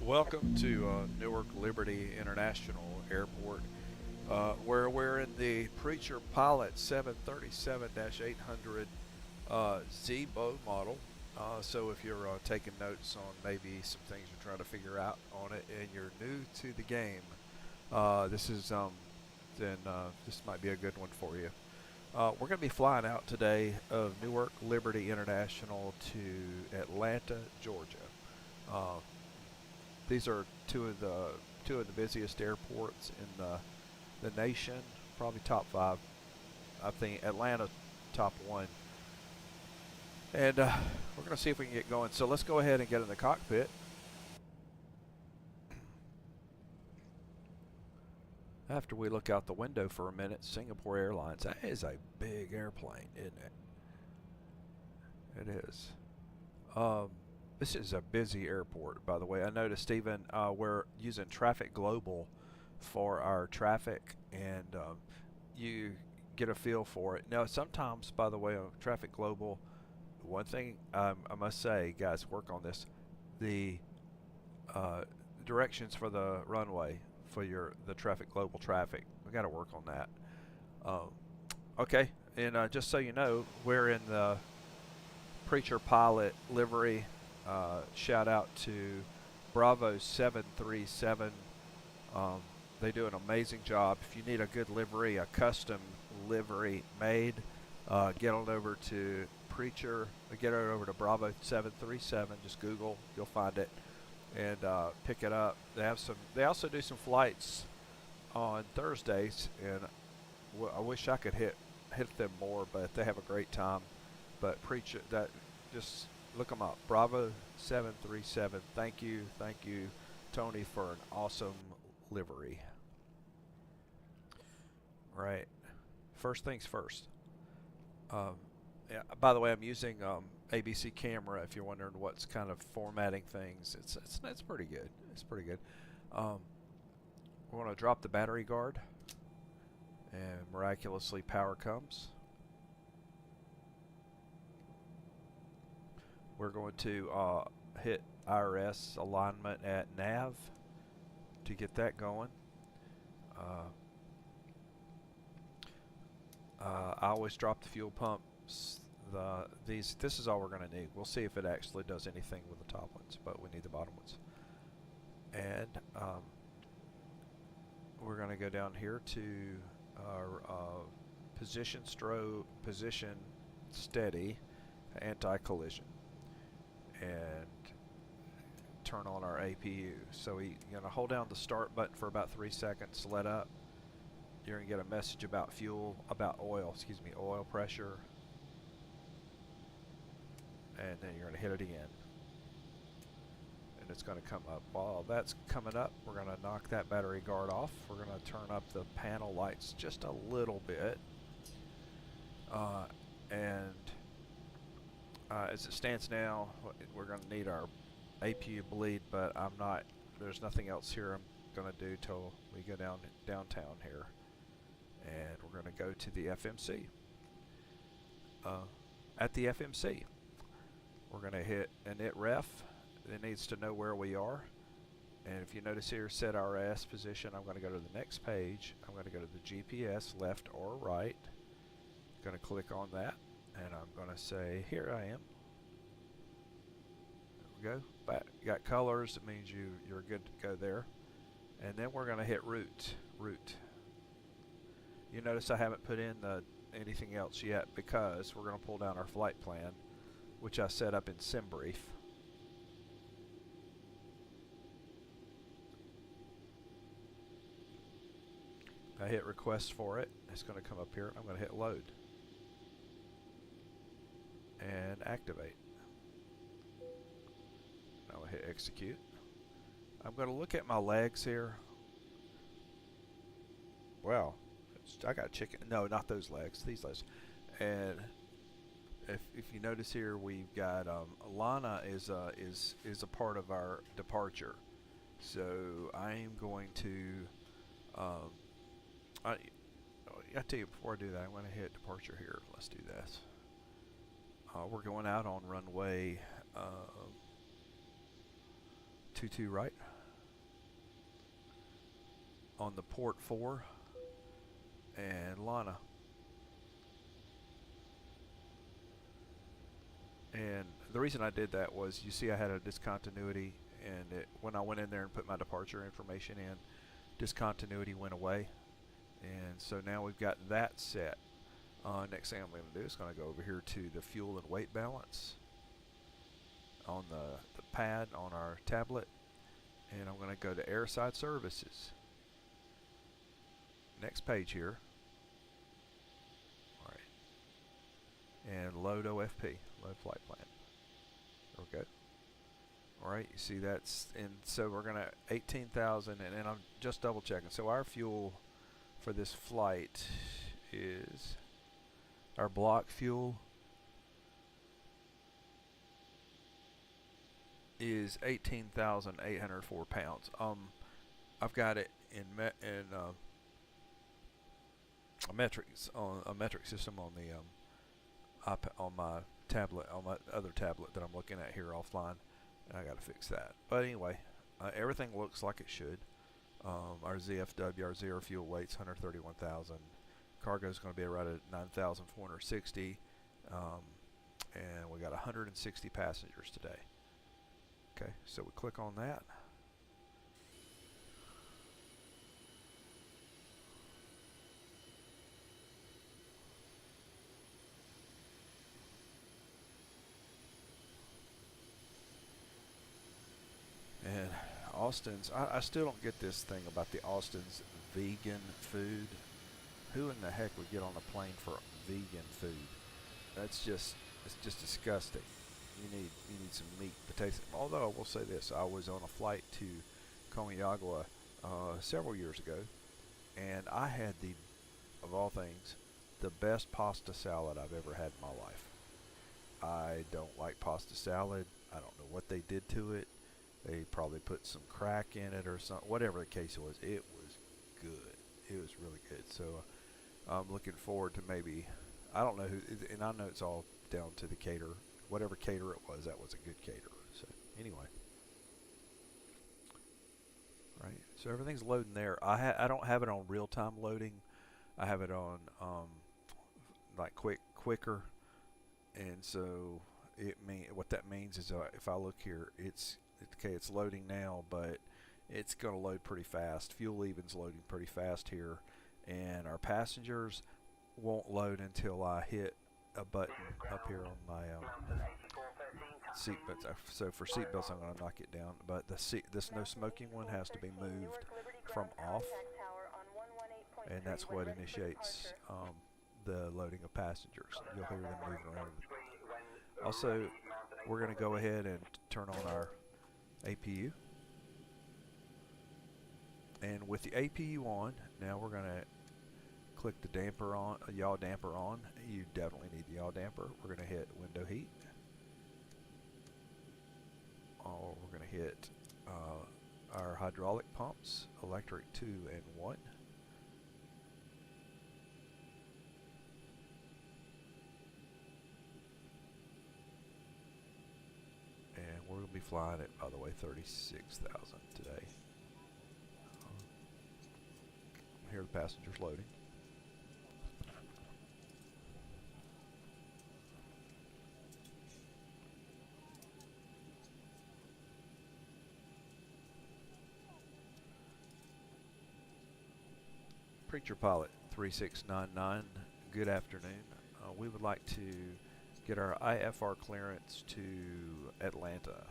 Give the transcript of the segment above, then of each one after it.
Welcome to Newark Liberty International Airport, where we're in the Preacher Pilot 737-800 Zibo model. So if you're taking notes on maybe some things you're trying to figure out on it and you're new to the game, this might be a good one for you. We're going to be flying out today of Newark Liberty International to Atlanta, Georgia. These are two of the busiest airports in the nation, probably top 5. I think Atlanta top 1. And we're going to see if we can get going. So let's go ahead and get in the cockpit. After we look out the window for a minute, Singapore Airlines. That is a big airplane, isn't it? It is. This is a busy airport, by the way. I noticed even we're using Traffic Global for our traffic, and you get a feel for it. Now, sometimes, by the way, on Traffic Global, one thing I must say, guys, work on this. The directions for the runway for the Traffic Global traffic, we got to work on that. Okay, and just so you know, we're in the Preacher Pilot livery. Shout out to Bravo 737. They do an amazing job. If you need a good livery, a custom livery made, get on over to Preacher. Get on over to Bravo 737. Just Google, you'll find it, and pick it up. They also do some flights on Thursdays, and I wish I could hit them more, but they have a great time. But Preacher, just look them up. Bravo 737. Thank you, Tony, for an awesome livery. Right. First things first. Yeah, by the way, I'm using ABC camera. If you're wondering what's kind of formatting things, it's pretty good. It's pretty good. We're going to drop the battery guard, and miraculously power comes. We're going to hit IRS alignment at nav to get that going. I always drop the fuel pumps. This is all we're going to need. We'll see if it actually does anything with the top ones, but we need the bottom ones. And we're going to go down here to our position steady, anti-collision, and turn on our APU. So you're going to hold down the start button for about 3 seconds, let up. You're going to get a message about oil pressure, and then you're going to hit it again, and it's going to come up. While that's coming up, we're going to knock that battery guard off. We're going to turn up the panel lights just a little bit, and as it stands now, we're going to need our APU bleed, but there's nothing else here I'm going to do till we go downtown here. And we're going to go to the FMC. At the FMC, we're going to hit init ref. It needs to know where we are. And if you notice here, set RS position, I'm going to go to the next page. I'm going to go to the GPS, left or right. Going to click on that, and I'm going to say, here I am. There we go. Back. You got colors, it means you're good to go there. And then we're going to hit route. You notice I haven't put in anything else yet because we're going to pull down our flight plan, which I set up in SimBrief. I hit request for it. It's going to come up here. I'm going to hit load and activate. Now I hit execute. I'm going to look at my legs here. Wow. I got chicken. No, not those legs. These legs. And if you notice here, we've got Lana is a part of our departure. So I am going to. I tell you before I do that, I'm going to hit departure here. Let's do this. We're going out on runway 22 right. on the port 4 and Lana. And the reason I did that was, you see I had a discontinuity, and when I went in there and put my departure information in, discontinuity went away. And so now we've got that set. Next thing I'm going to do is going to go over here to the fuel and weight balance on the pad on our tablet, and I'm going to go to airside services. Next page here. All right. And load OFP, load flight plan. There we go. All right, you see that's, and so we're going to 18,000, and then I'm just double checking. So our fuel for this flight is, our block fuel is 18,804 pounds. I've got it in a metric system on the on my tablet, on my other tablet that I'm looking at here offline, and I got to fix that. But anyway, everything looks like it should. Our ZFW, our zero fuel weight's 131,000. Cargo is going to be right at 9,460, and we got 160 passengers today. Okay, so we click on that. And Austin's, I still don't get this thing about the Austin's vegan food. Who in the heck would get on a plane for vegan food? It's just disgusting. You need some meat to taste it. Although I will say this, I was on a flight to Comeyagua several years ago, and I had of all things, the best pasta salad I've ever had in my life. I don't like pasta salad. I don't know what they did to it. They probably put some crack in it or something. Whatever the case was, it was good. It was really good. So I'm looking forward to maybe, I don't know who, and I know it's all down to the caterer. Whatever caterer it was, that was a good caterer. So anyway, right. So everything's loading there. I don't have it on real time loading. I have it on like quicker, and so what that means is if I look here, it's loading now, but it's going to load pretty fast. Fuel even's loading pretty fast here, and our passengers won't load until I hit a button up here on my seatbelts. So for seatbelts, I'm going to knock it down, but this no smoking one has to be moved from off, and that's what initiates the loading of passengers. You'll hear them moving around. Also, we're going to go ahead and turn on our APU, and with the APU on, now we're going to click the damper on, yaw damper on. You definitely need the yaw damper. We're going to hit window heat. We're going to hit our hydraulic pumps, electric 2 and 1. And we're going to be flying at, by the way, 36,000 today. Here the passengers loading. Preacher Pilot 3699, good afternoon. We would like to get our IFR clearance to Atlanta.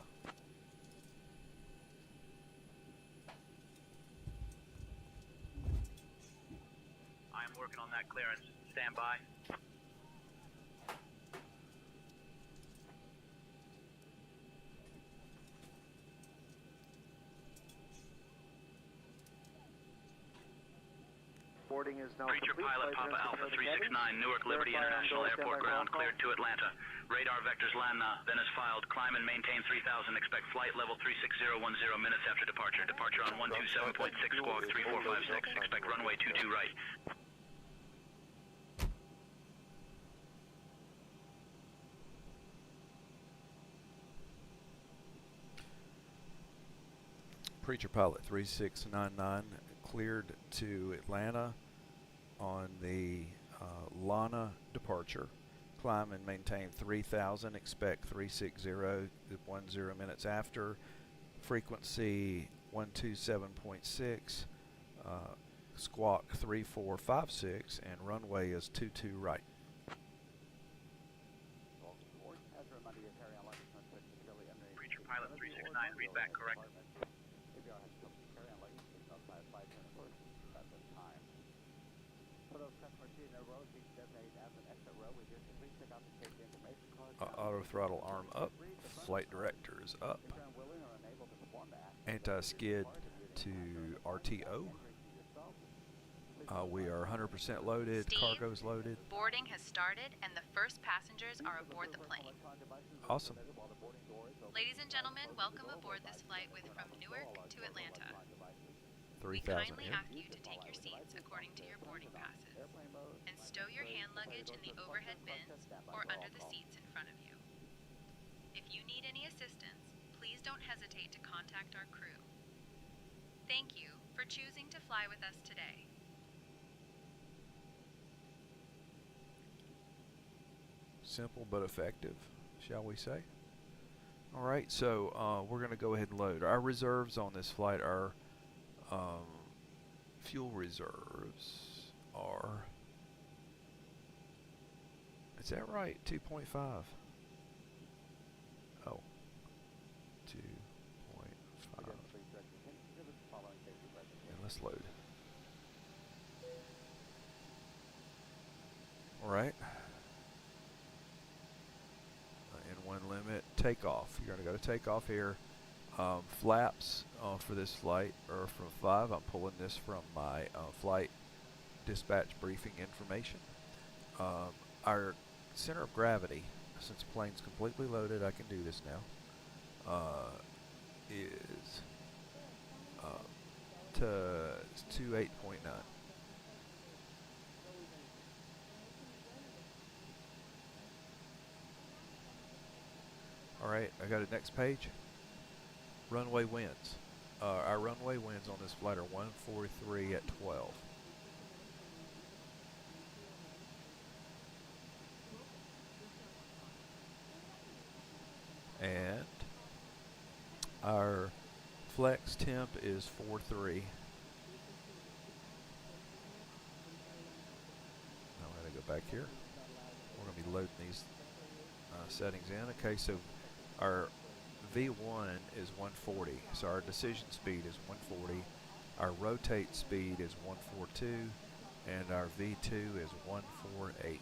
I am working on that clearance. Stand by. Boarding is now Preacher complete. Pilot Papa Alpha 369, Newark Liberty International Airport ground cleared to Atlanta. Radar vectors land now. Then is filed. Climb and maintain 3000. Expect flight level 36010 minutes after departure. Departure on 127.6 squawk 3456. Expect runway 22 right. Preacher Pilot 3699, cleared to Atlanta on the Lana departure. Climb and maintain 3,000, expect 360 10 minutes after. Frequency 127.6, squawk 3456, and runway is 22 right. Preacher pilot 369, read back correct. Auto throttle arm up, flight director is up. Anti-skid to RTO. We are 100% loaded, Steve, cargo's loaded. Boarding has started and the first passengers are aboard the plane. Awesome. Ladies and gentlemen, welcome aboard this flight from Newark to Atlanta. We 3,000 kindly in. ask you to take your seats according to your boarding passes and stow your hand luggage in the overhead bins or under the seats in front of you. If you need any assistance, please don't hesitate to contact our crew. Thank you for choosing to fly with us today. Simple but effective, shall we say? Alright, so we're going to go ahead and load. Our reserves on this flight are, fuel reserves are, is that right? 2.5. Oh, 2.5. And let's load. Alright. One limit, takeoff. You're going to go to takeoff here. Flaps for this flight are from 5. I'm pulling this from my flight dispatch briefing information. Our center of gravity, since the plane's completely loaded, I can do this now, is to 8.9. Alright, I got a next page. Runway winds. Our runway winds on this flight are 143 at 12. And our flex temp is 43. Now I'm going to go back here. We're going to be loading these settings in. Okay, so our V1 is 140, so our decision speed is 140. Our rotate speed is 142, and our V2 is 148.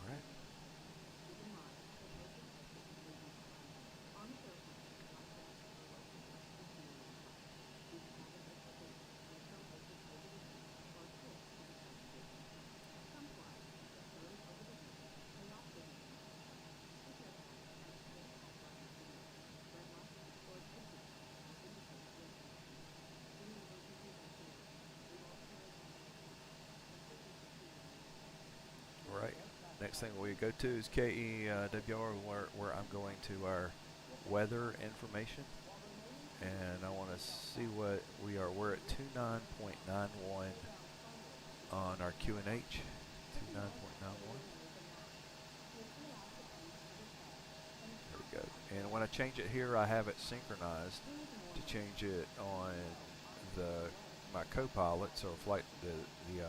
All right. Right. Next thing we go to is KEWR, where I'm going to our weather information, and I want to see what we are. We're at 29.91 on our QNH. 29.91. There we go. And when I change it here, I have it synchronized to change it on my co-pilot, so flight the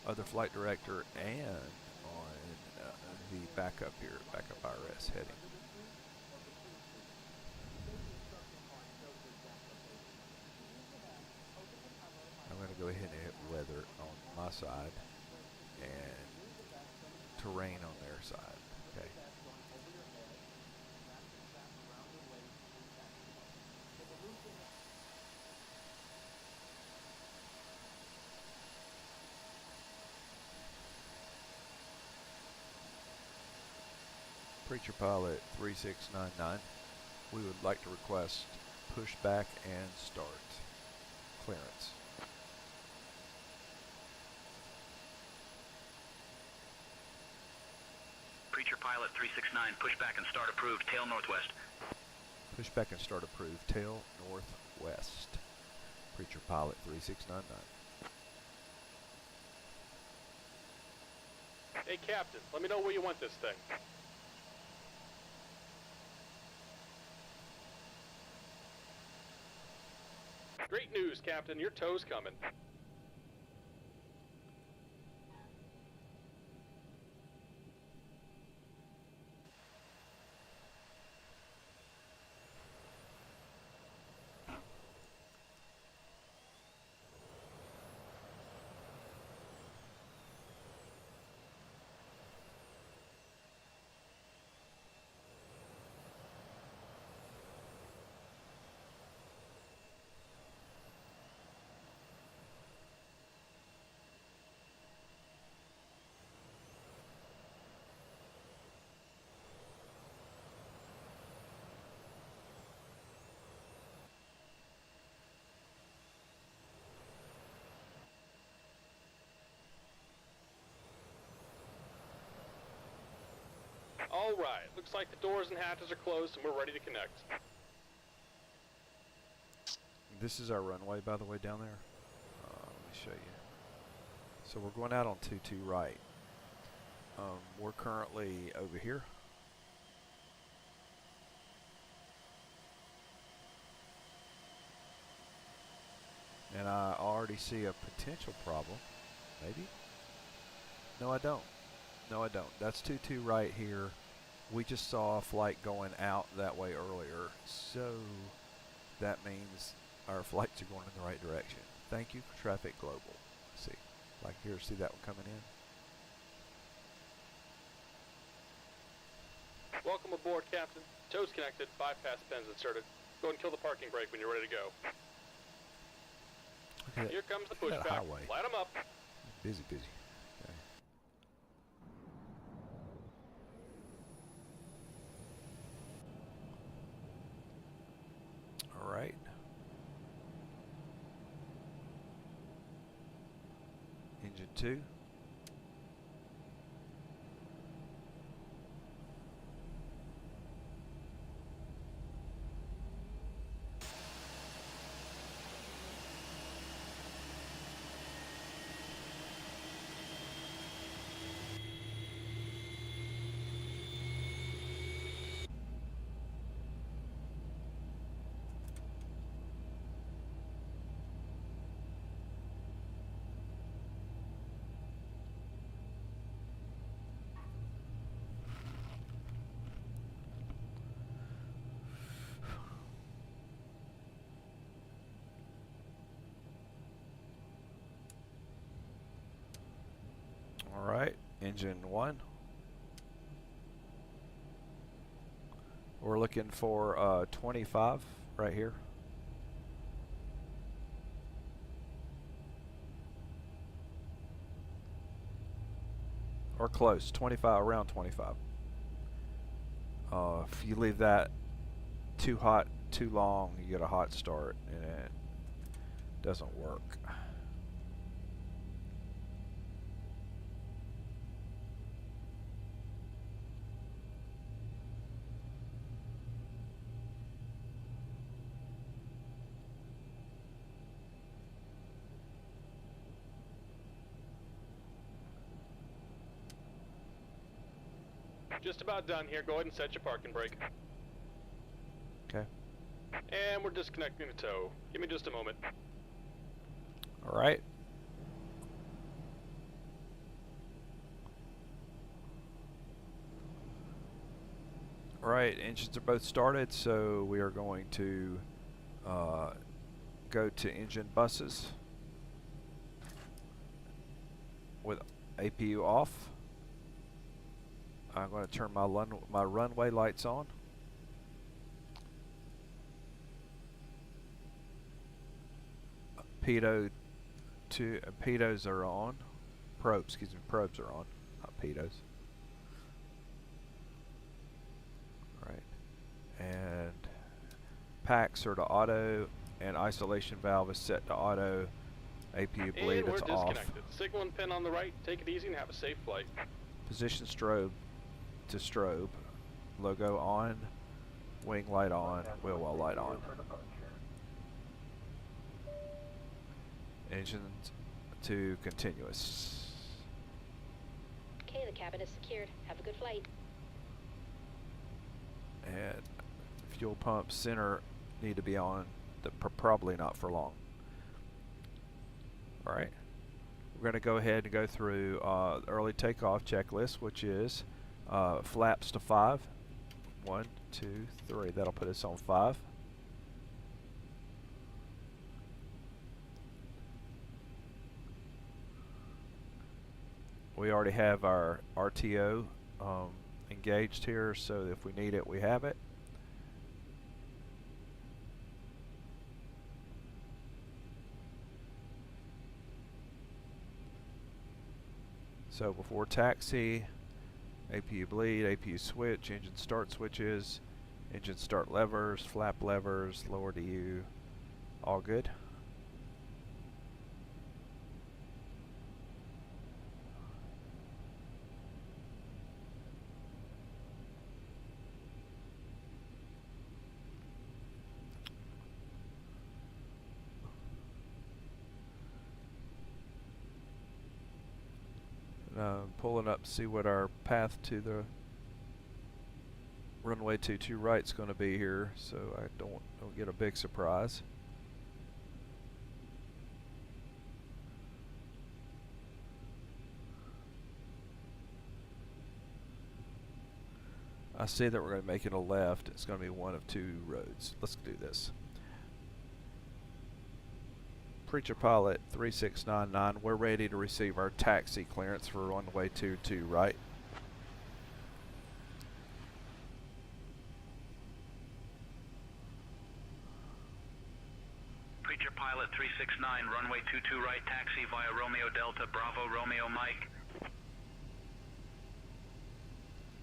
other flight director, and on the backup here, backup IRS heading. I'm going to go ahead and hit weather on my side and terrain on their side. Okay. Preacher Pilot 3699, we would like to request pushback and start clearance. Preacher pilot 369, pushback and start approved, tail northwest. Pushback and start approved, tail northwest. Preacher pilot 3699. Hey, Captain, let me know where you want this thing. Great news, Captain. Your tow's coming. All right, looks like the doors and hatches are closed and we're ready to connect. This is our runway, by the way, down there. Let me show you. So we're going out on 22 right. We're currently over here. And I already see a potential problem. Maybe? No, I don't. No, I don't. That's 22 right here. We just saw a flight going out that way earlier. So that means our flights are going in the right direction. Thank you for Traffic Global. See, like here, see that one coming in? Welcome aboard, Captain. Tow's connected, bypass pins inserted. Go and kill the parking brake when you're ready to go. Okay, Here comes the look at that pushback. highway. Light 'em up. Busy, busy. Okay. All right. Engine 2. All right, engine 1. We're looking for 25 right here. Or close, 25, around 25. If you leave that too hot, too long, you get a hot start and it doesn't work. Just about done here. Go ahead and set your parking brake. Okay. And we're disconnecting the tow. Give me just a moment. All right. All right, engines are both started, so we are going to go to engine buses with APU off. I'm going to turn my runway lights on. Pedos are on. Probes are on, not pedos. Right. And packs are to auto, and isolation valve is set to auto. APU bleed, And we're it's off. disconnected. Signal and pin on the right. Take it easy and have a safe flight. Position strobe to strobe. Logo on, wing light on, wheel well light on. Engines to continuous. Okay, the cabin is secured. Have a good flight. And fuel pump center need to be on, probably not for long. Alright, we're going to go ahead and go through early takeoff checklist, which is flaps to 5. 1, 2, 3. That'll put us on 5. We already have our RTO engaged here, so if we need it, we have it. So before taxi, APU bleed, APU switch, engine start switches, engine start levers, flap levers, lower DU, all good. Pulling up to see what our path to the runway 22 right is going to be here, so I don't get a big surprise. I see that we're going to make it a left. It's going to be one of 2 roads. Let's do this. Preacher Pilot 3699, we're ready to receive our taxi clearance for runway 22 right. Preacher Pilot 369, runway 22 right, taxi via Romeo Delta, Bravo Romeo Mike.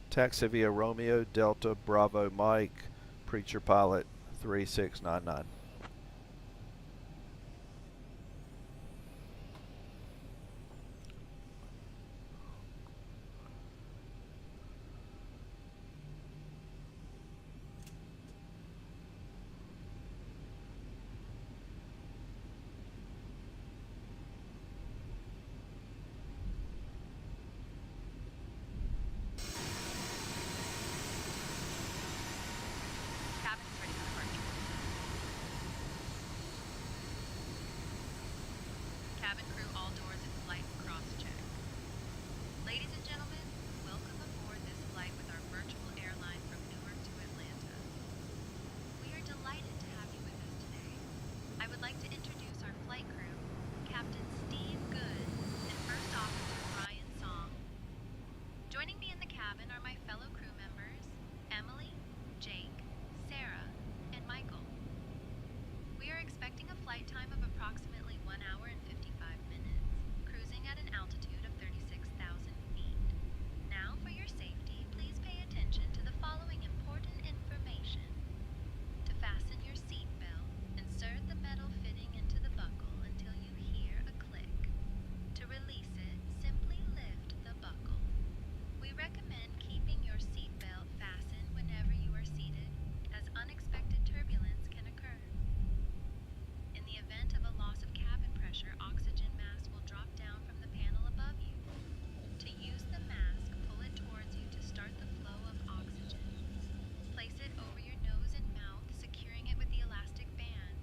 Taxi via Romeo Delta Bravo Mike, Preacher Pilot 3699. Cabin crew, all doors in flight cross-check. Ladies and gentlemen, welcome aboard this flight with our virtual airline from Newark to Atlanta. We are delighted to have you with us today. I would like to introduce our flight crew, Captain Steve Good and First Officer Ryan Song. Joining me in the cabin are my fellow crew members, Emily, Jake, Sarah, and Michael. We are expecting a flight time of approximately 1 hour and 55 minutes, cruising at an altitude of 36,000 feet. Now, for your safety, please pay attention to the following important information. To fasten your seatbelt, insert the metal fitting into the buckle until you hear a click. To release it, simply lift the buckle. We recommend keeping your seatbelt fastened whenever you are seated, as unexpected turbulence can occur. In the event of a loss of cabin pressure, oxygen mask will drop down from the panel above you. To use the mask, pull it towards you to start the flow of oxygen. Place it over your nose and mouth, securing it with the elastic band.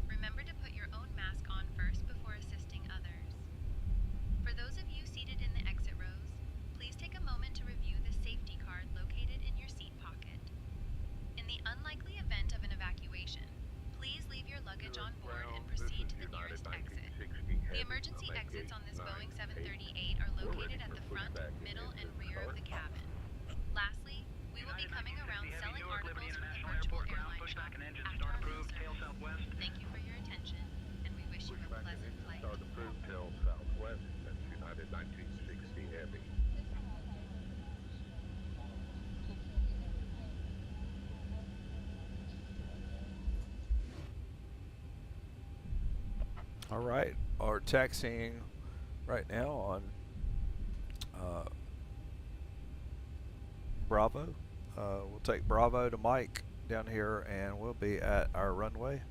Remember to put your own mask on first before assisting others. For those of you seated in the exit rows, please take a moment to review the safety card located in your seat pocket. In the unlikely event of an evacuation, please leave your luggage on board and proceed to the nearest exit. The emergency exits on this Boeing 738 are located at the front, middle, and rear of the cabin. Lastly, we will be coming around selling articles from the virtual airline shop after our cruise. Thank you for your attention, and we wish you a pleasant flight. Start approved till Southwest, that's United 1960 Heavy. All right, our taxiing right now on Bravo. We'll take Bravo to Mike down here, and we'll be at our runway.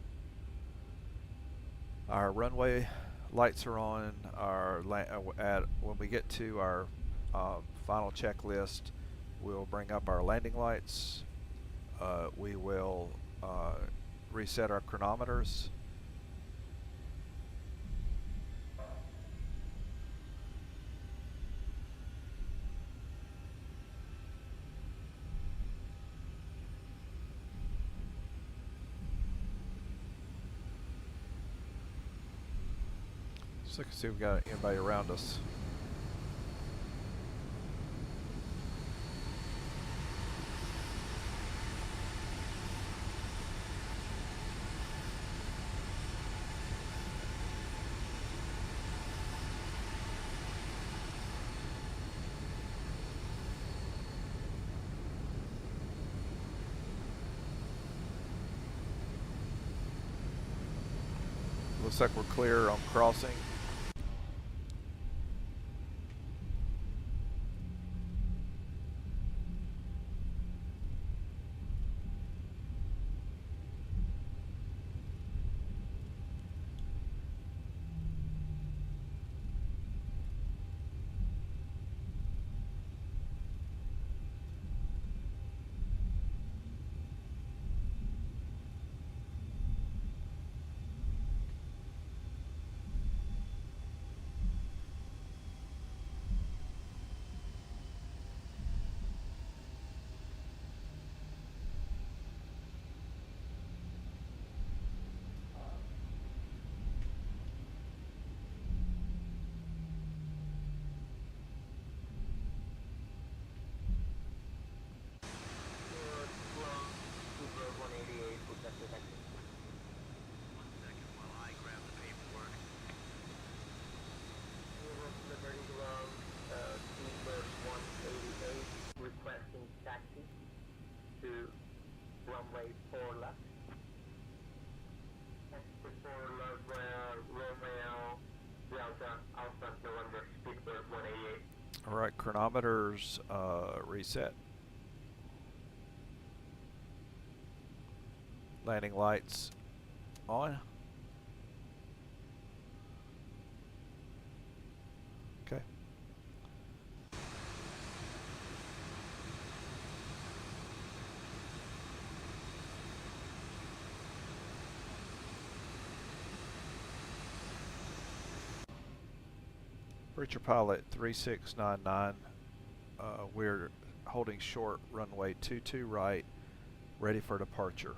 Our runway lights are on. When we get to our final checklist, we'll bring up our landing lights. We will reset our chronometers. So I can see we've got anybody around us. Looks like we're clear on crossing. runway 4 left. Exit 4 left, Romeo, Delta, Alpha, November, Speedbird 188. Alright, chronometers reset. Landing lights on. Okay. Preacher Pilot 3699, we're holding short runway 22 right, ready for departure.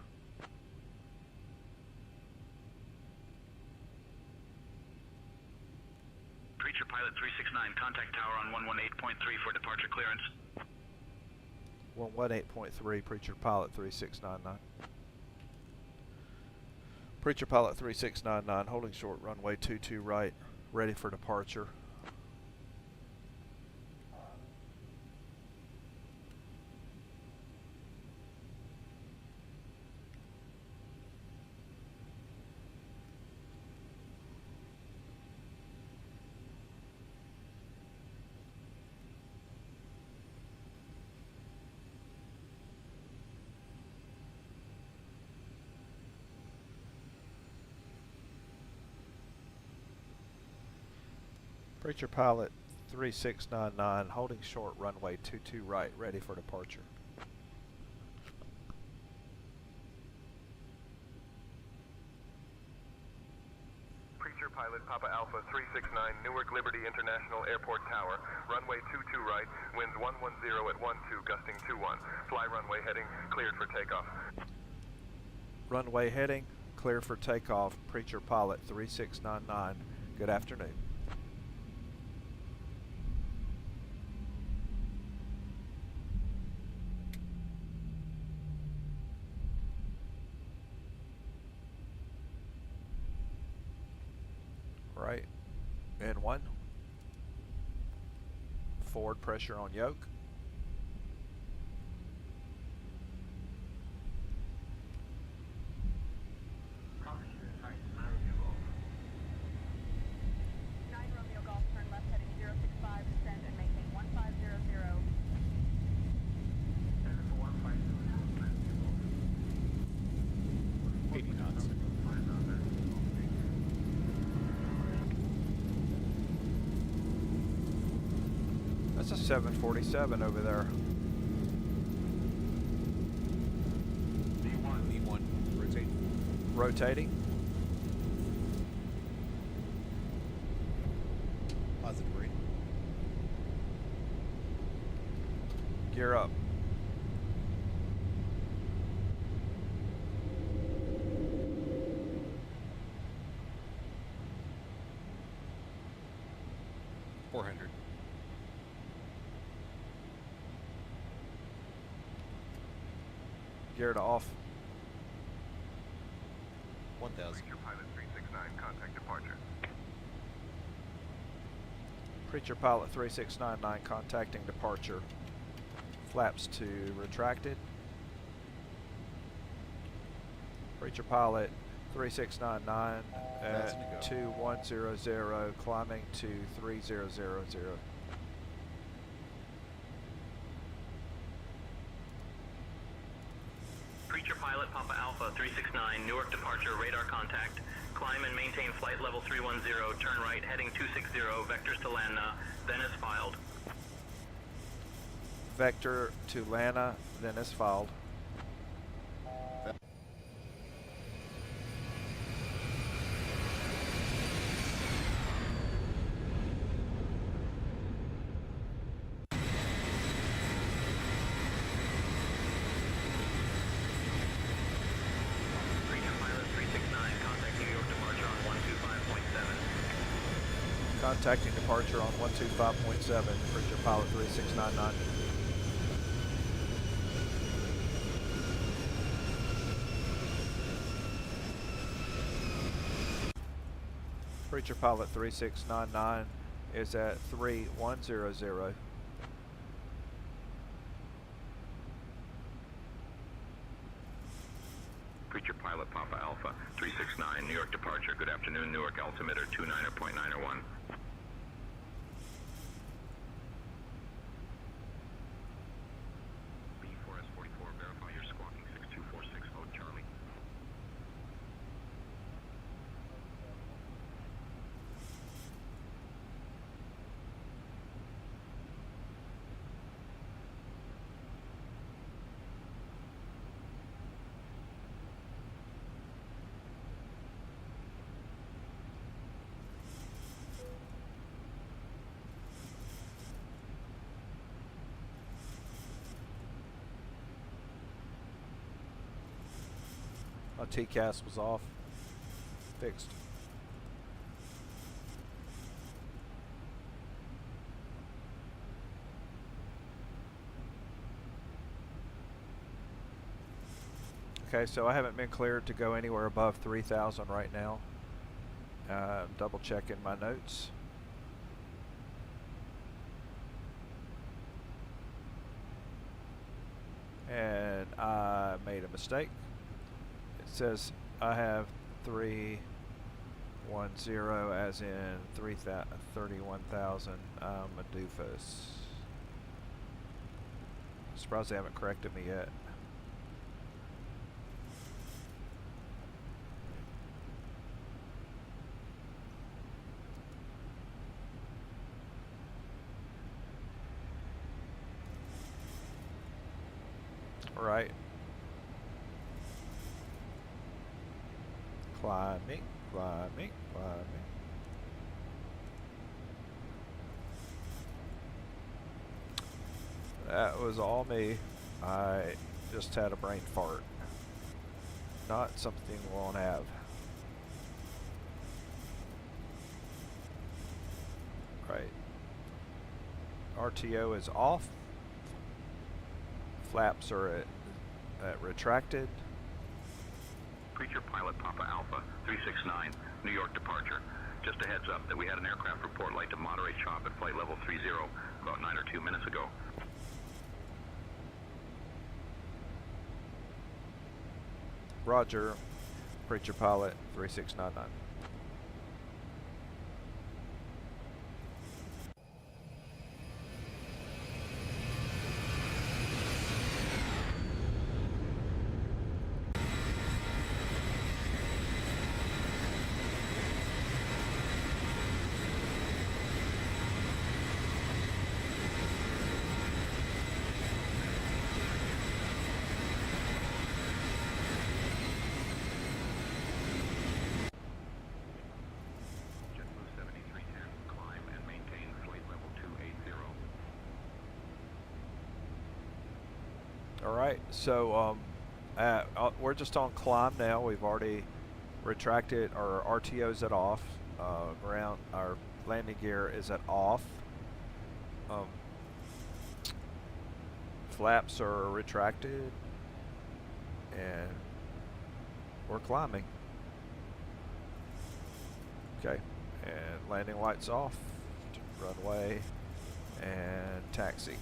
Preacher Pilot 369, contact tower on 118.3 for departure clearance. 118.3, Preacher Pilot 3699. Preacher Pilot 3699, holding short runway 22 right, ready for departure. Preacher Pilot 3699, holding short runway 22 right, ready for departure. Preacher Pilot Papa Alpha 369, Newark Liberty International Airport Tower, runway 22 right, winds 110 at 12, gusting 21. Fly runway heading, cleared for takeoff. Runway heading, clear for takeoff, Preacher Pilot 3699. Good afternoon. Right, and one. Forward pressure on yoke. That's a 747 over there. V1, rotate. Rotating. Positive reading. Gear up. Gear to off. 1000. Preacher Pilot 369, contact departure. Preacher Pilot 3699 contacting departure. Flaps to retracted. Preacher Pilot 3699 at 2100 climbing to 3000. Preacher Pilot Papa Alpha 369, Newark departure, radar contact. Climb and maintain flight level 310, turn right, heading 260, vectors to Lana, then as filed. Vector to Lana, then as filed. Contacting departure on 125.7, Preacher Pilot 3699. Preacher Pilot 3699 is at 3100. Preacher Pilot Papa Alpha 369, New York departure. Good afternoon, Newark altimeter 29.901. B4S44, verify you're squawking 6246, hold Charlie. My TCAS was off. Fixed. Okay, so I haven't been cleared to go anywhere above 3,000 right now. Double checking my notes. And I made a mistake. It says I have 310 as in 31,000. I'm a doofus. Surprised they haven't corrected me yet. Right. Climbing, climbing, climbing. That was all me. I just had a brain fart. Not something we won't have. Right. RTO is off. Flaps are at retracted. Preacher Pilot Papa Alpha 369, New York departure. Just a heads up that we had an aircraft report light to moderate chop at flight level 30 about 9 or 2 minutes ago. Roger, Preacher Pilot 3699. All right, so we're just on climb now. We've already retracted. Our RTO's at off. Our landing gear is at off. Flaps are retracted, and we're climbing. Okay, and landing lights off. Runway and taxi.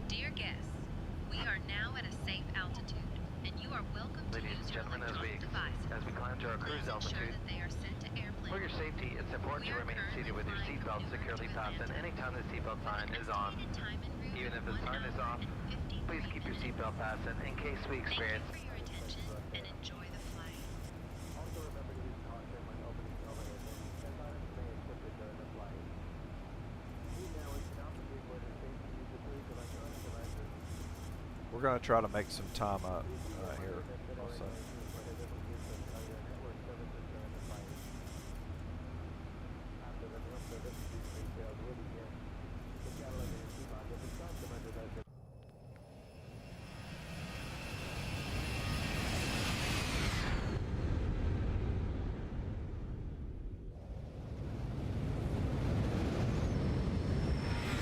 Dear guests, we are now at a safe altitude, and you are welcome to Ladies use and your gentlemen, electronic devices. as we climb to our cruise Please ensure altitude, that they are sent to airplane for your mode. safety, it's important We to are remain currently seated with your flying seatbelt from securely Newark to fastened Atlanta. anytime the seatbelt With sign an is on. estimated time en route Even if of the 1 sign is hour off, and 53 please keep your minutes. seatbelt fastened in case we Thank you experience for your attention and enjoy the flight. Also remember to use caution when opening overhead bins, as items may have shifted during the flight. Now we can also be avoided safety use of these electronic devices. We're going to try to make some time up here also.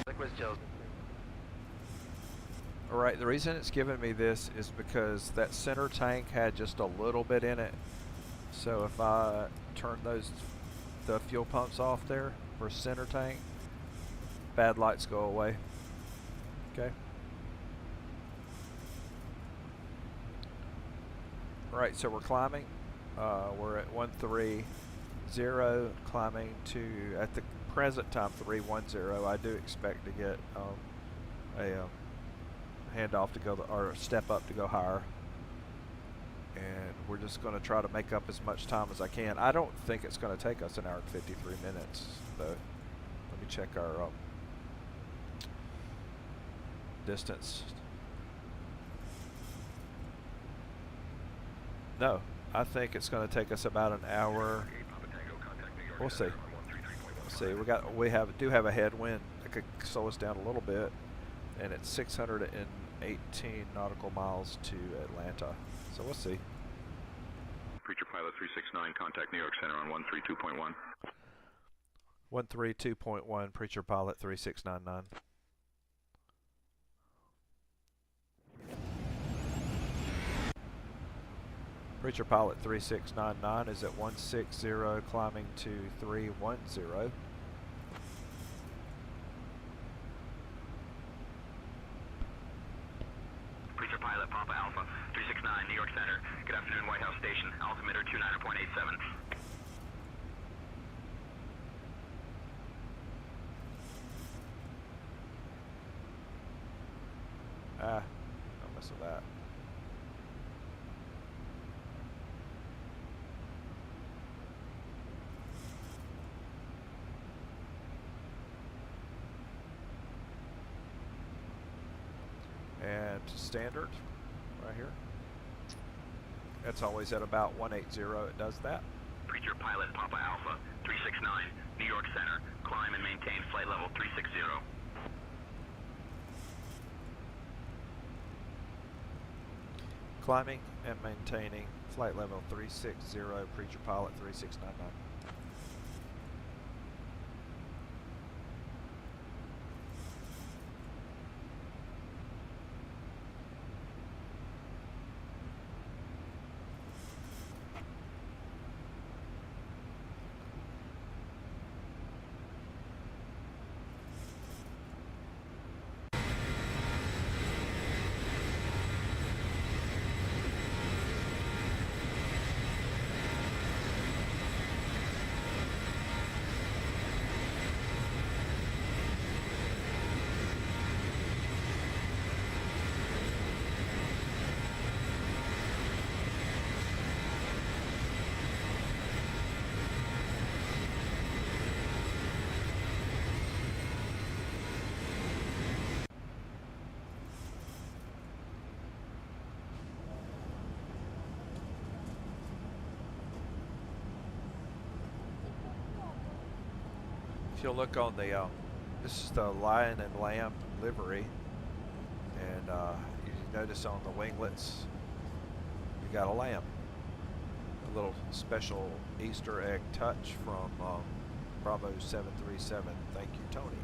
liquid gels. Alright, the reason it's giving me this is because that center tank had just a little bit in it. So if I turn the fuel pumps off there for center tank, bad lights go away. Okay. Alright, so we're climbing. We're at 130, climbing to, at the present time, 310. I do expect to get a handoff to go, or step up to go higher. And we're just going to try to make up as much time as I can. I don't think it's going to take us an hour and 53 minutes, though. Let me check our distance. No, I think it's going to take us about an hour. We'll see. See, we do have a headwind that could slow us down a little bit, and it's 618 nautical miles to Atlanta. So we'll see. Preacher Pilot 369, contact New York Center on 132.1. 132.1, Preacher Pilot 3699. Preacher Pilot 3699 is at 160, climbing to 310. Preacher Pilot Papa Alpha 369, New York Center. Good afternoon, White House Station. Altimeter 29.87. Don't mess with that. And standard, right here. That's always at about 180, it does that. Preacher Pilot Papa Alpha 369, New York Center. Climb and maintain flight level 360. Climbing and maintaining flight level 360, Preacher Pilot 3699. If you'll look on the This is the lion and lamb livery, and you notice on the winglets you got a lamb. A little special Easter egg touch from Bravo 737. Thank you, Tony.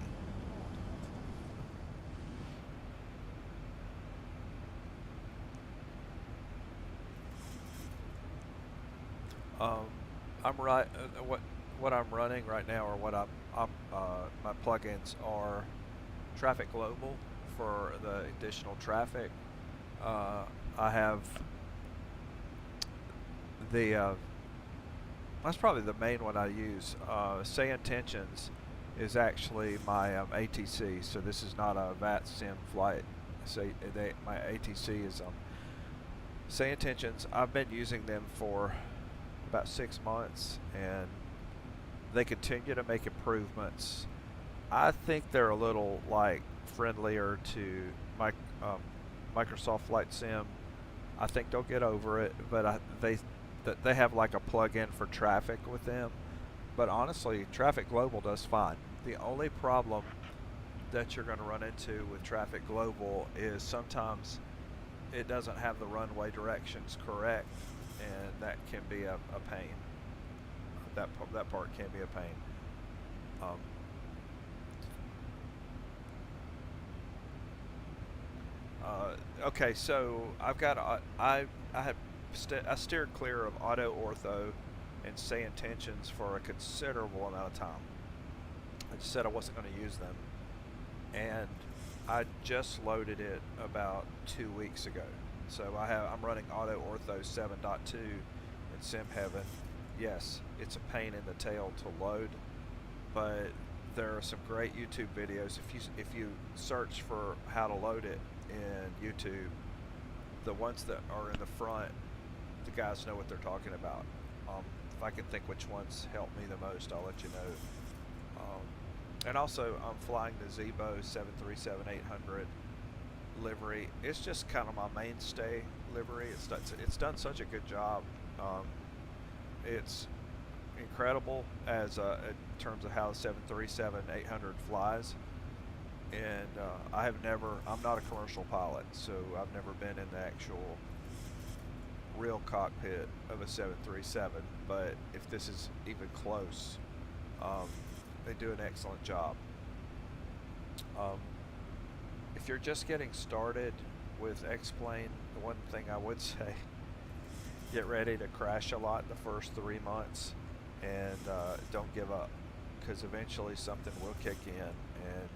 I'm right. What I'm running right now, or what my plugins are Traffic Global for the additional traffic. I have the that's probably the main one I use. Say Intentions is actually my ATC, so this is not a VAT sim flight. Say my ATC is Say Intentions. I've been using them for about 6 months, and they continue to make improvements. I think they're a little like friendlier to Microsoft Flight Sim. I think they'll get over it, but they have like a plug-in for traffic with them. But honestly, Traffic Global does fine. The only problem that you're going to run into with Traffic Global is sometimes it doesn't have the runway directions correct, and that can be a pain. That part can be a pain. Okay, so I've got I steered clear of AutoOrtho and Say Intentions for a considerable amount of time. I just said I wasn't going to use them, and I just loaded it about 2 weeks ago. So I'm running AutoOrtho 7.2 in Simheaven. Yes, it's a pain in the tail to load, but there are some great YouTube videos. If you search for how to load it in YouTube, the ones that are in the front, the guys know what they're talking about. If I can think which ones help me the most, I'll let you know. And also, I'm flying the Zibo 737-800 livery. It's just kind of my mainstay livery. It's done such a good job. It's incredible as in terms of how the 737-800 flies. And I'm not a commercial pilot, so I've never been in the actual real cockpit of a 737. But if this is even close, they do an excellent job. If you're just getting started with Xplane, the one thing I would say, get ready to crash a lot in the first 3 months, and don't give up, because eventually something will kick in, and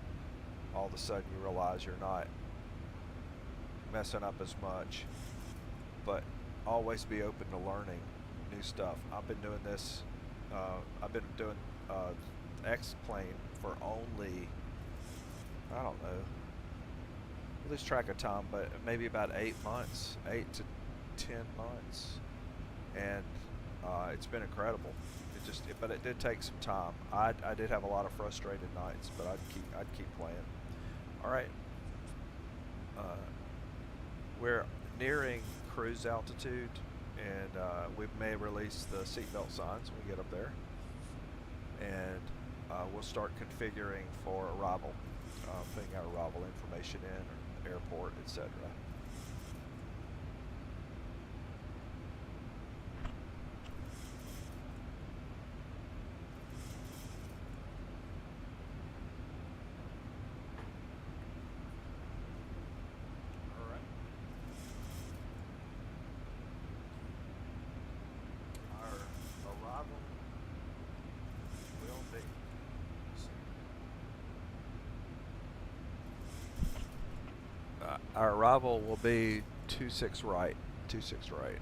all of a sudden you realize you're not messing up as much. But always be open to learning new stuff. I've been doing this, I've been doing Xplane for only, I don't know, lose track of time, but maybe about 8 months, 8 to 10 months, and it's been incredible. But it did take some time. I did have a lot of frustrated nights, but I'd keep playing. All right, we're nearing cruise altitude, and we may release the seatbelt signs when we get up there, and we'll start configuring for arrival, putting our arrival information in, or airport, etc. Our arrival will be 26 right. 26 right.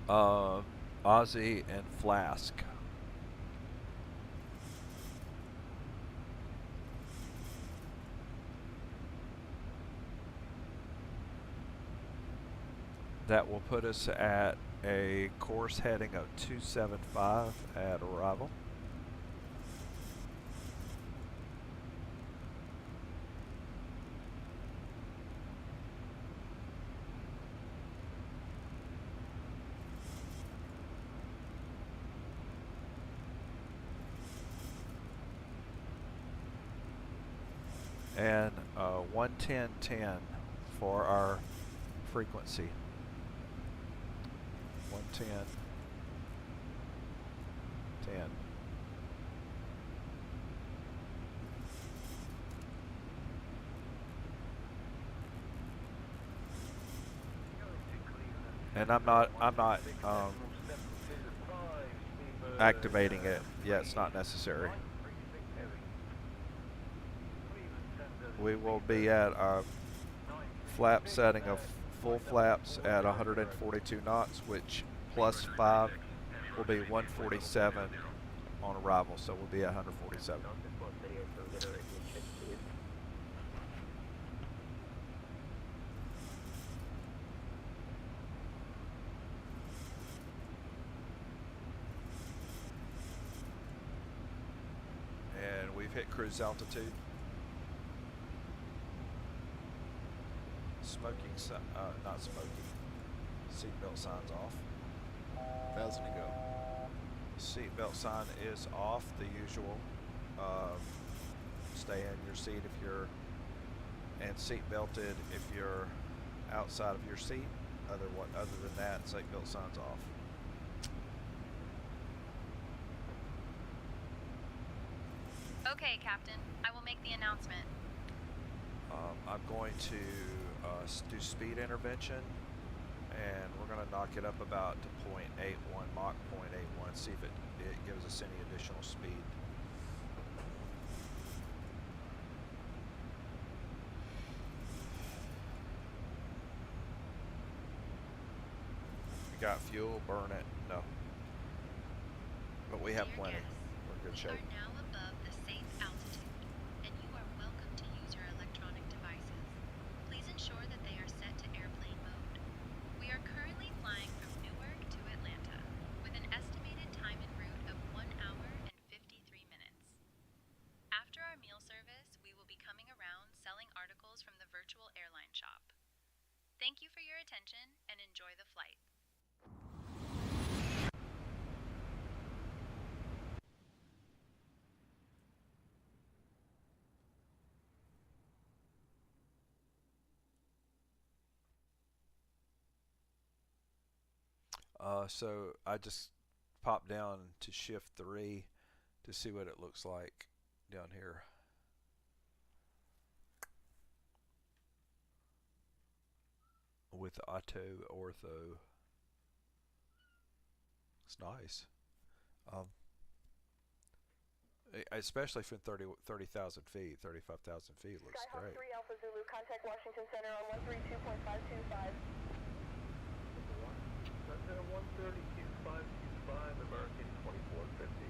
Ozzy and Flask. That will put us at a course heading of 275 at arrival. and 110.10 for our frequency. 110.10. And I'm not activating it. Yeah, it's not necessary. We will be at a flap setting of full flaps at 142 knots, which plus 5 will be 147 on arrival, so we'll be at 147. And we've hit cruise altitude. Smoking, not smoking. Seatbelt sign's off. 1,000 to go. Seatbelt sign is off, the usual. Stay in your seat if you're, and seat belted if you're outside of your seat. Other than that, seatbelt sign's off. Okay, Captain. I will make the announcement. I'm going to do speed intervention, and we're going to knock it up about to 0.81, Mach 0.81, see if it gives us any additional speed. You got fuel, burn it. No. But we have plenty. We're in good shape. We are now above the safe altitude, and you are welcome to use your electronic devices. Please ensure that they are set to airplane mode. We are currently flying from Newark to Atlanta, with an estimated time en route of 1 hour and 53 minutes. After our meal service, we will be coming around selling articles from the virtual airline shop. Thank you for your attention, and enjoy the flight. So I just popped down to shift 3 to see what it looks like down here. With AutoOrtho. It's nice. Especially from 30,000 feet, 35,000 feet, looks Skyhawk great. 3 Alpha Zulu, contact Washington Center on 132.525. 132.525, American 2450.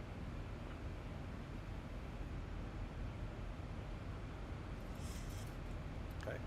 Okay.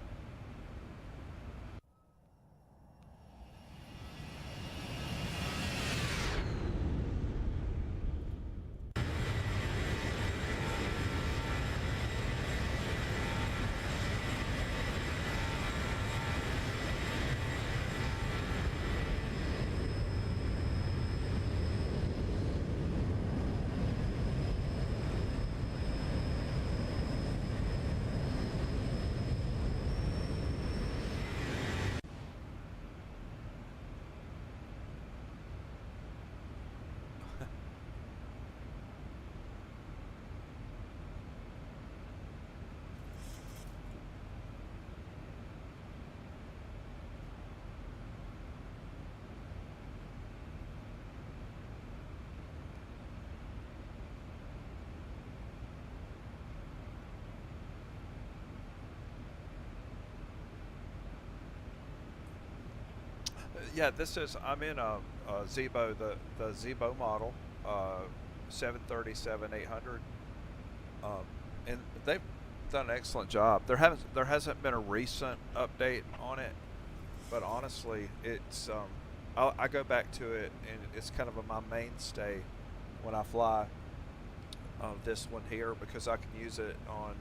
Yeah, this is, I'm in a Zibo, the Zibo model, 737-800, and they've done an excellent job. There hasn't been a recent update on it, but honestly, it's I go back to it, and it's kind of my mainstay when I fly. This one here, because I can use it on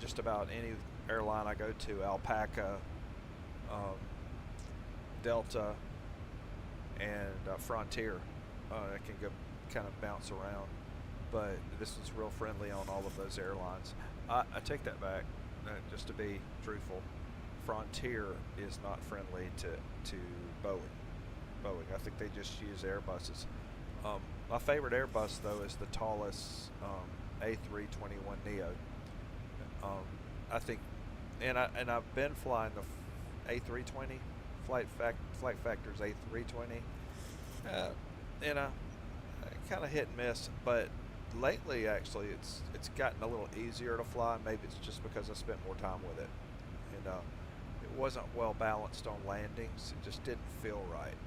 just about any airline I go to, Alpaca, Delta, and Frontier. It can go kind of bounce around, but this one's real friendly on all of those airlines. I take that back. Just to be truthful, Frontier is not friendly to Boeing. I think they just use Airbuses. My favorite Airbus though is the tallest A321 Neo. I think, and I've been flying the A320. Flight factor's A320. And kind of hit and miss, but lately actually it's gotten a little easier to fly. Maybe it's just because I spent more time with it, and it wasn't well balanced on landings. It just didn't feel right,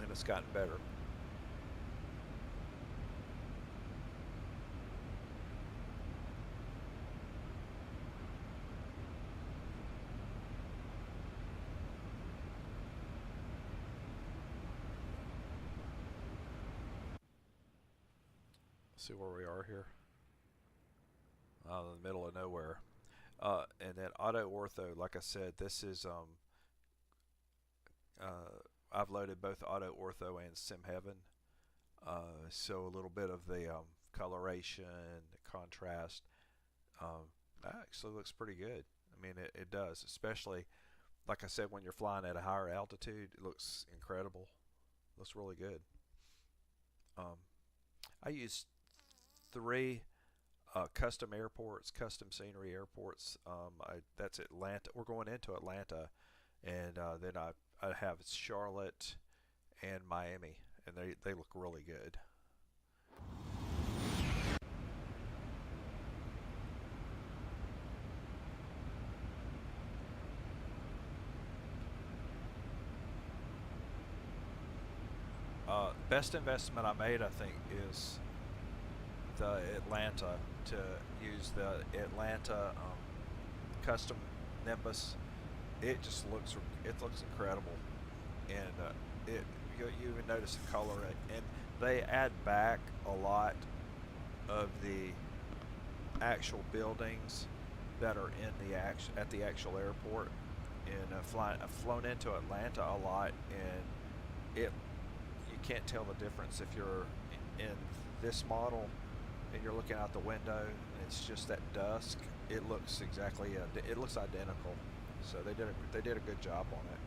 and it's gotten better. See where we are here. In the middle of nowhere. And then AutoOrtho, like I said, this is I've loaded both AutoOrtho and Simheaven. So a little bit of the coloration, the contrast. That actually looks pretty good. I mean, it does, especially like I said, when you're flying at a higher altitude, it looks incredible. Looks really good. I use 3 custom airports, custom scenery airports. That's Atlanta. We're going into Atlanta, and then I have Charlotte and Miami, and they look really good. Best investment I made, I think, is the Atlanta, to use the Atlanta custom Nimbus. It just looks incredible, and you even notice the color, and they add back a lot of the actual buildings that are in at the actual airport. And I've flown into Atlanta a lot, and you can't tell the difference if you're in this model and you're looking out the window and it's just that dusk. It looks it looks identical. So they did a good job on it.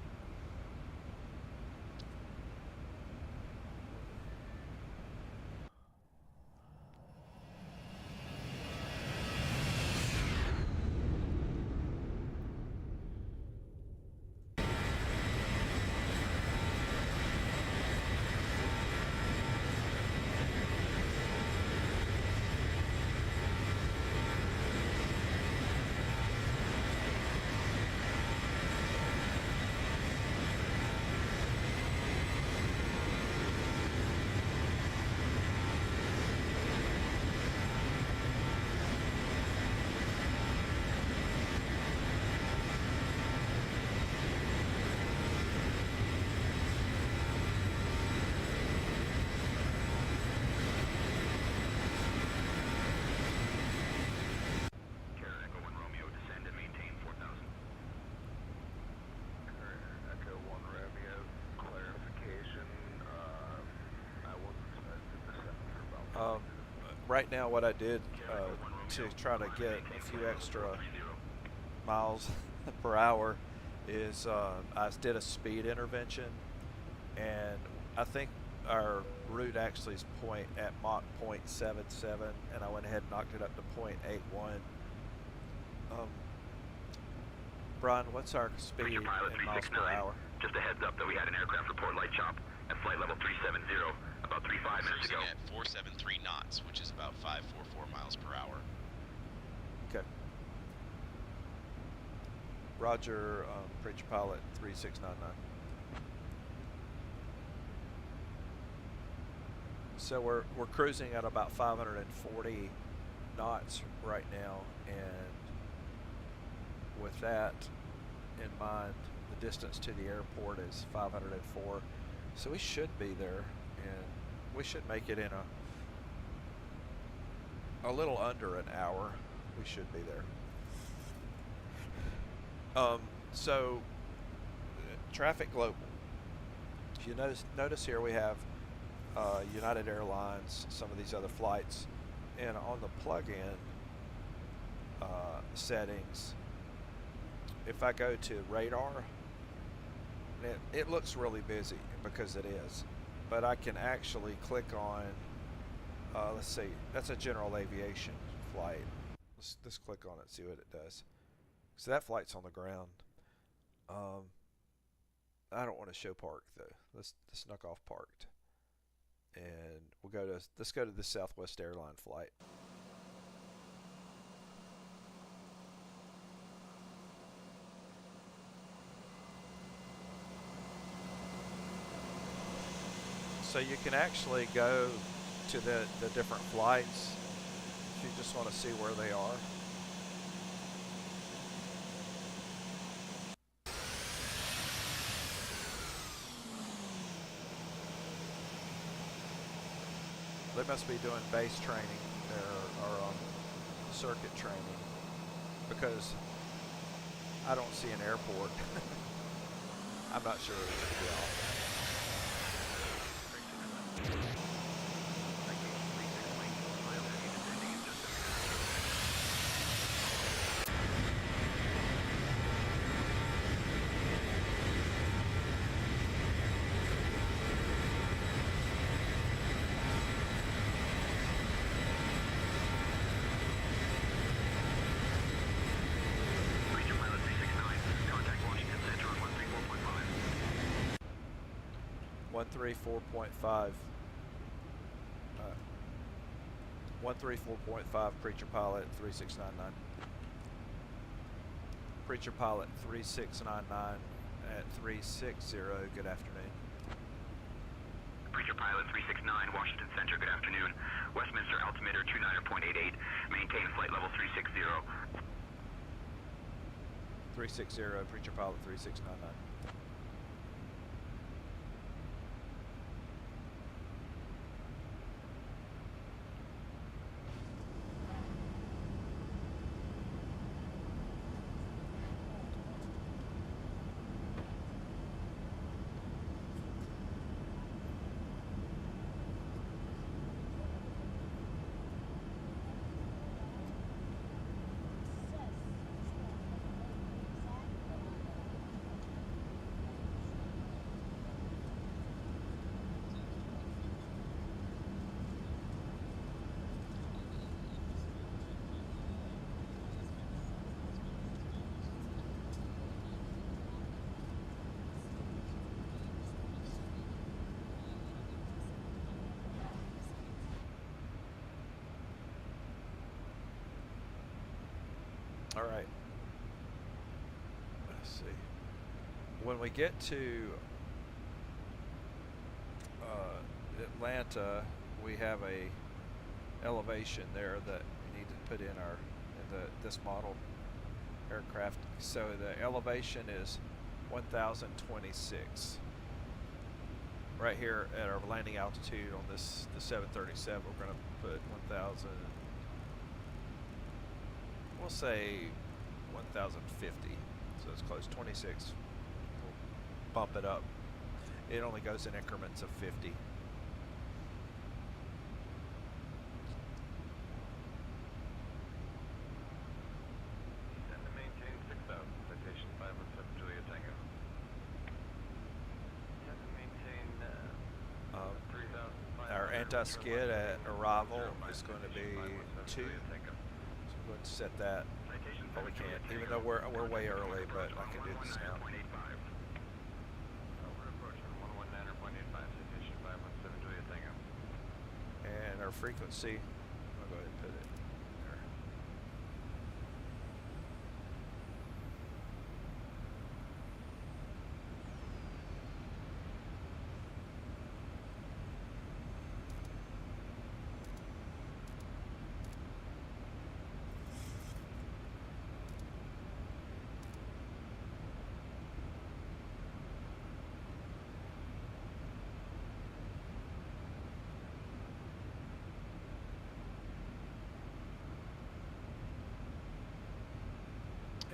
Right now, what I did to try to get a few extra miles per hour is I did a speed intervention, and I think our route actually is at Mach 0.77, and I went ahead and knocked it up to 0.81. Brian, what's our speed in miles per hour? Just a heads up that we had an aircraft report light chop at flight level 370 about 35 minutes ago. At 473 knots, which is about 544 miles per hour. Okay. Roger, Preacher Pilot 3699. So we're cruising at about 540 knots right now, and with that in mind, the distance to the airport is 504. So we should be there, and we should make it in a little under an hour. We should be there. So Traffic Global. If you notice here we have United Airlines, some of these other flights, and on the plug-in settings, if I go to radar, it looks really busy because it is, but I can actually click on, let's see, that's a general aviation flight. Let's click on it, see what it does. So that flight's on the ground. I don't want to show park though. Let's knock off parked, and let's go to the Southwest Airline flight. So you can actually go to the different flights if you just want to see where they are. They must be doing base training there, or circuit training, because I don't see an airport. I'm not sure. Three 4.5. 134.5 Preacher Pilot 3699. Preacher Pilot 3699 at 360. Good afternoon. Preacher Pilot 369, Washington Center. Good afternoon. Westminster altimeter 29.88. Maintain flight level 360. 360. Preacher Pilot 3699. All right. Let's see. When we get to Atlanta, we have a elevation there that we need to put in this model aircraft. So the elevation is 1,026. Right here at our landing altitude on the 737, we're going to put 1,000. We'll say 1,050, so it's close. 26. We'll bump it up. It only goes in increments of 50. Descend to maintain 6,000, citation 517 Julia Tango. Descend to maintain 3,500. Our anti-skid at arrival is going to be 2. Go ahead and set that. Oh, we can't, even though we're way early, but I can do this now. We're approaching 119.85, citation 517 Julia Tango. And our frequency, I'll go ahead and put it there.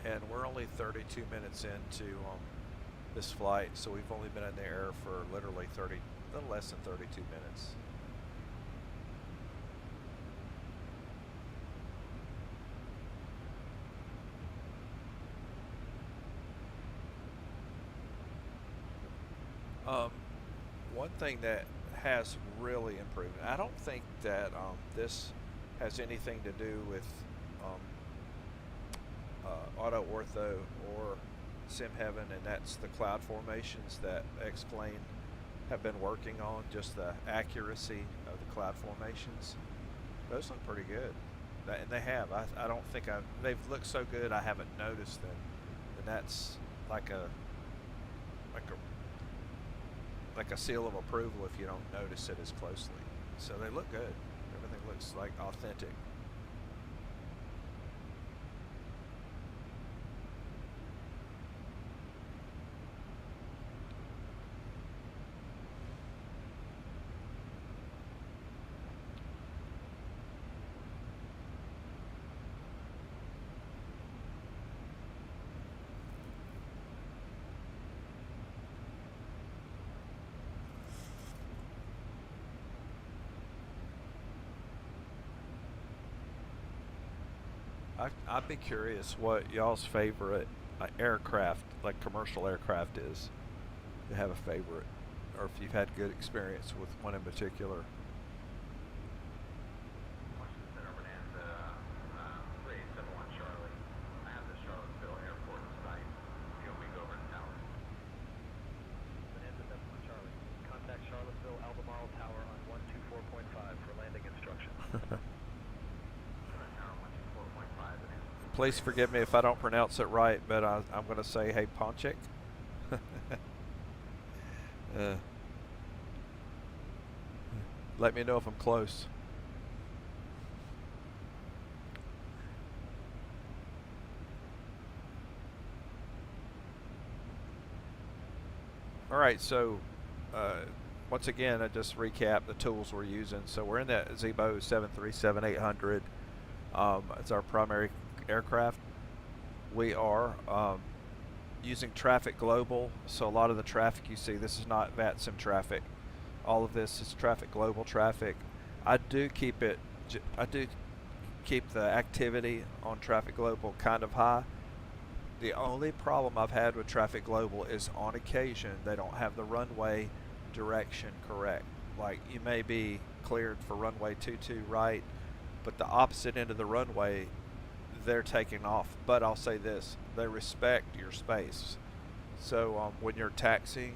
And we're only 32 minutes into this flight, so we've only been in the air for literally a little less than 32 minutes. thing that has really improved. I don't think that this has anything to do with AutoOrtho or Simheaven, and that's the cloud formations that Xplane have been working on, just the accuracy of the cloud formations. Those look pretty good, and they have. I don't think they've looked so good I haven't noticed them, and that's like a seal of approval if you don't notice it as closely. So they look good. Everything looks like authentic. I'd be curious what y'all's favorite aircraft, like commercial aircraft, is. If you have a favorite, or if you've had good experience with one in particular. Contact Charlottesville Albemarle Tower on 124.5 for landing instructions. Please forgive me if I don't pronounce it right, but I'm going to say, hey, Ponchik. Let me know if I'm close. All right, so once again, I just recap the tools we're using. So we're in that Zibo 737-800. It's our primary aircraft. We are using Traffic Global, so a lot of the traffic you see, this is not VATSIM traffic. All of this is Traffic Global traffic. I do keep the activity on Traffic Global kind of high. The only problem I've had with Traffic Global is on occasion they don't have the runway direction correct. Like you may be cleared for runway 22 right, but the opposite end of the runway they're taking off. But I'll say this, they respect your space. So when you're taxiing,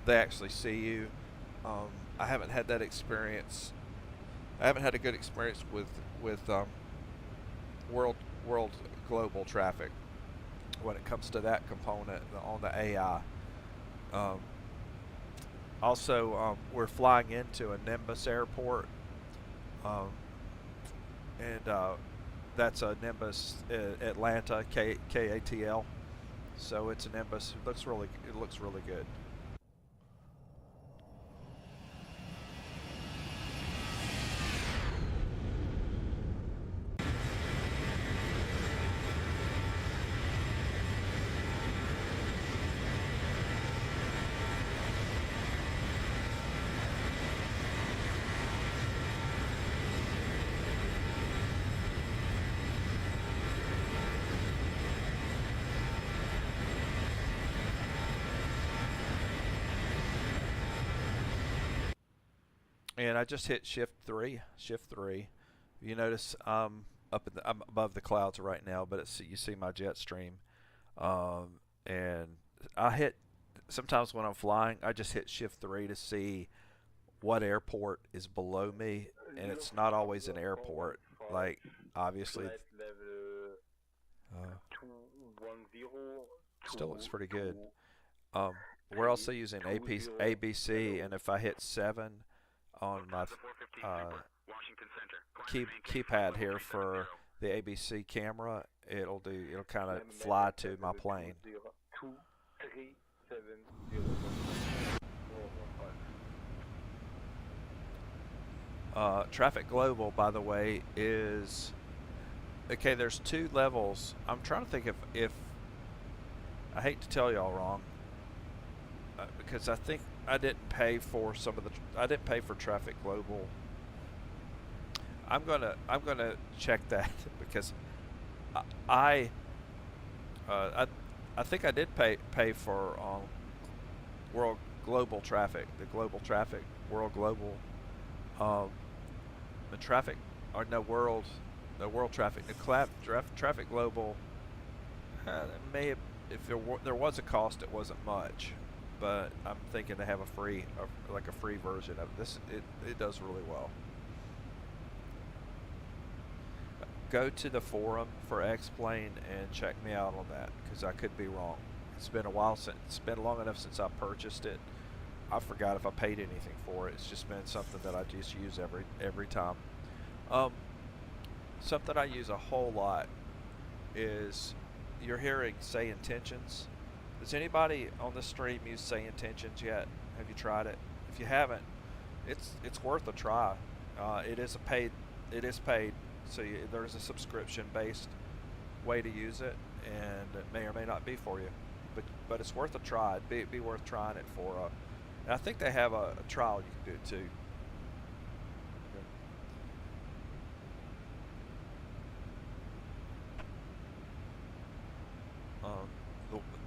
they actually see you. I haven't had that experience. I haven't had a good experience with world global traffic when it comes to that component on the AI. Also, we're flying into a Nimbus airport, and that's a Nimbus Atlanta KATL. So it's a Nimbus. It looks really good. And I just hit shift 3. You notice I'm above the clouds right now, but you see my jet stream. And sometimes when I'm flying, I just hit shift 3 to see what airport is below me, and it's not always an airport. Like obviously, still looks pretty good. We're also using ABC, and if I hit 7 on my keypad here for the ABC camera, it'll kind of fly to my plane. Traffic Global, by the way, is okay. There's 2 levels. I'm trying to think if I hate to tell y'all wrong, because I think I didn't pay for I didn't pay for Traffic Global. I'm gonna check that because I think I did pay for global traffic, world global, the traffic, or no world traffic, traffic global. It may have, if there was a cost, it wasn't much, but I'm thinking to have a free, like a free version of this. It does really well. Go to the forum for Xplane and check me out on that, because I could be wrong. It's been a while since, it's been long enough since I purchased it. I forgot if I paid anything for it. It's just been something that I just use every time. Something I use a whole lot is, you're hearing Say Intentions. Does anybody on the stream use Say Intentions yet? Have you tried it? If you haven't, it's worth a try. It is paid, so there's a subscription-based way to use it, and it may or may not be for you, but it's worth a try. It'd be worth trying it for. And I think they have a trial you can do it too.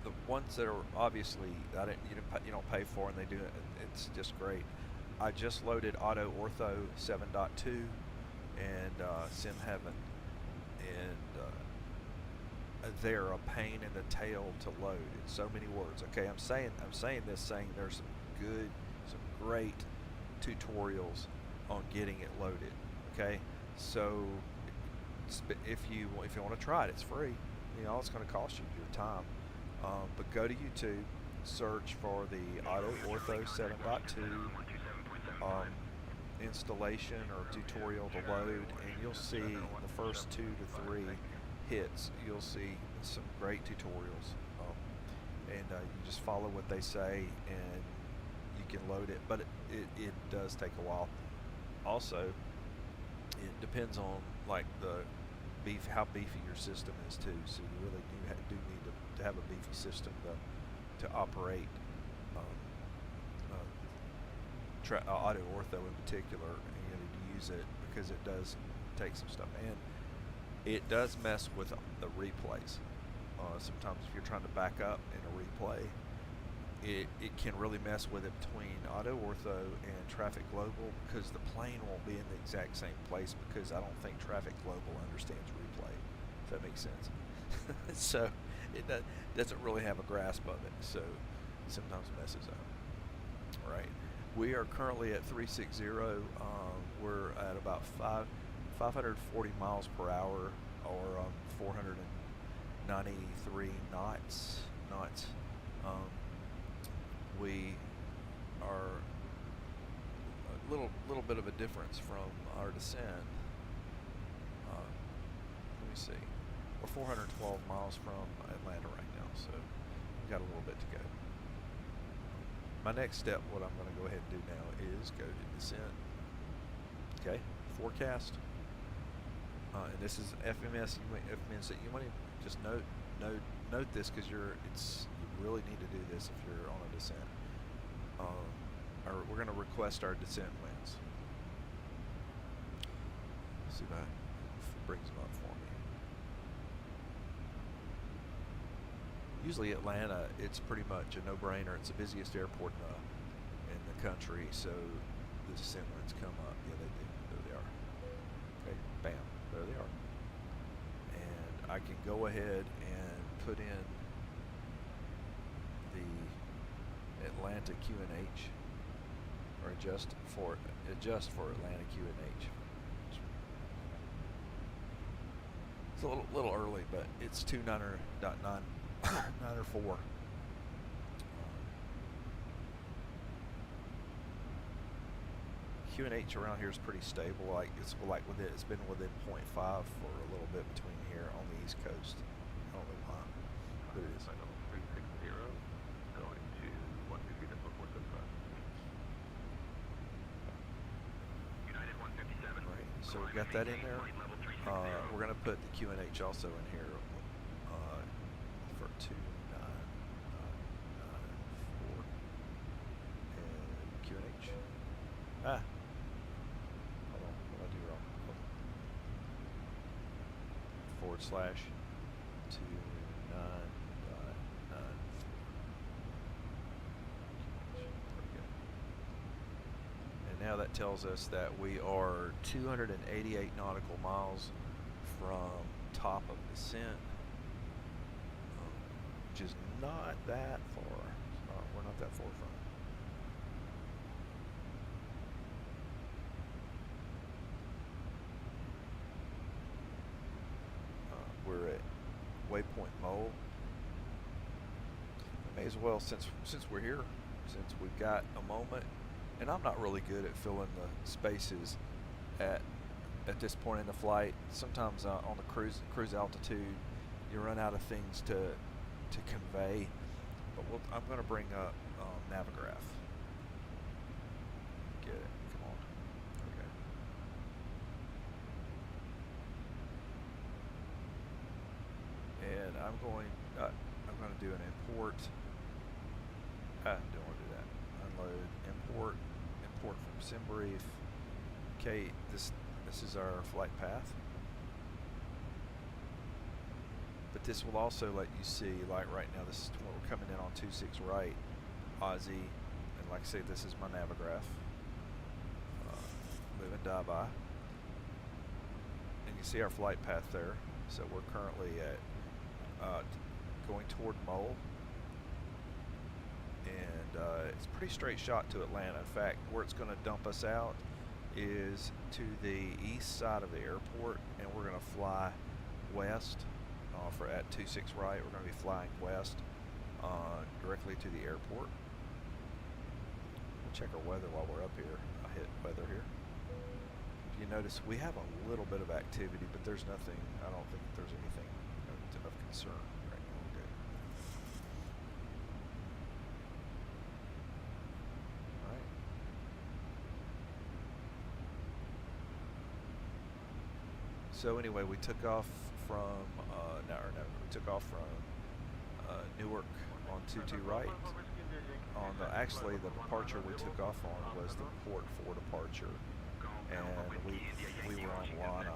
The ones that are obviously you don't pay for, and they do it. It's just great. I just loaded AutoOrtho 7.2 and Simheaven, and they're a pain in the tail to load in so many words. Okay, I'm saying this, saying there's some great tutorials on getting it loaded. Okay, so if you want to try it, it's free. All it's going to cost you your time. But go to YouTube, search for the AutoOrtho 7.2 installation or tutorial to load, and you'll see the first 2 to 3 hits. You'll see some great tutorials, and you just follow what they say, and you can load it. But it does take a while. Also, it depends on like how beefy your system is too. So you really do need to have a beefy system to operate AutoOrtho in particular, and to use it, because it does take some stuff, and it does mess with the replays. Sometimes if you're trying to back up in a replay, it can really mess with it between AutoOrtho and Traffic Global, because the plane won't be in the exact same place, because I don't think Traffic Global understands replay, if that makes sense. So it doesn't really have a grasp of it, so it sometimes messes up. Right. We are currently at 360. We're at about 540 miles per hour, or 493 knots. We are a little bit of a difference from our descent. Let me see. We're 412 miles from Atlanta right now, so we've got a little bit to go. My next step, what I'm going to go ahead and do now, is go to descent. Okay, forecast. And this is FMS. You want to just note this, because you really need to do this if you're on a descent. We're going to request our descent winds. Let's see if it brings them up for me. Usually Atlanta, it's pretty much a no-brainer. It's the busiest airport in the country, so the descent winds come up. Yeah, they do. There they are. Okay, bam, there they are. And I can go ahead and put in the Atlanta QNH, or adjust for Atlanta QNH. It's a little early, but it's 29.9. 904. QNH around here is pretty stable. It's been within 0.5 for a little bit between here on the East Coast. I don't know why, but it is. 360 going to 123.475. United 157. Right. So we got that in there. We're going to put the QNH also in here. For 2994 and QNH. Hold on, what did I do wrong? / 2994. tells us that we are 288 nautical miles from top of descent, which is not that far. We're not that far from it. We're at waypoint Mole. I may as well, since we're here, since we've got a moment, and I'm not really good at filling the spaces at this point in the flight. Sometimes on the cruise altitude, you run out of things to convey. But I'm going to bring up Navigraph. Get it? Come on. Okay. And I'm going to do an import. Don't want to do that. Unload, import from SimBrief. Okay, this is our flight path. But this will also let you see, like right now, this is when we're coming in on 26 right, Aussie, and like I say, this is my Navigraph. Live and die by. And you see our flight path there. So we're currently at going toward Mole. And it's a pretty straight shot to Atlanta. In fact, where it's going to dump us out is to the east side of the airport, and we're going to fly west for at 26 right. We're going to be flying west directly to the airport. We'll check our weather while we're up here. I hit weather here. You notice we have a little bit of activity, but there's nothing. I don't think there's anything of concern right now. Okay. All right. So anyway, we took off from we took off from Newark on 22 right. Actually, the departure we took off on was the port for departure, and we were on Lana.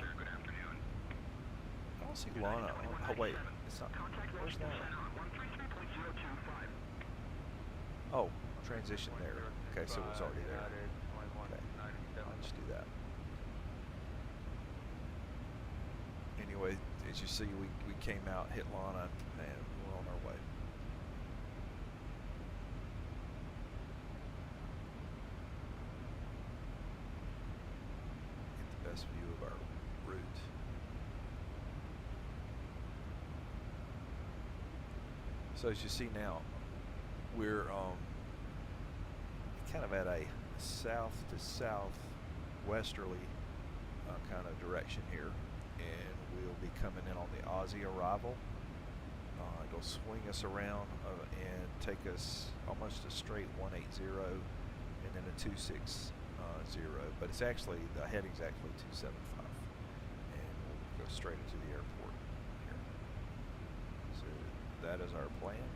I don't see Lana. Oh wait, it's not. Where's Lana? Oh, transition there. Okay, so it was already there. Okay, I'll just do that. Anyway, as you see, we came out, hit Lana, and we're on our way. Get the best view of our route. So as you see now, we're kind of at a south to southwesterly kind of direction here, and we'll be coming in on the Aussie arrival. It'll swing us around and take us almost a straight 180 and then a 260, but it's actually, the heading's actually 275, and we'll go straight into the airport here. So that is our plan,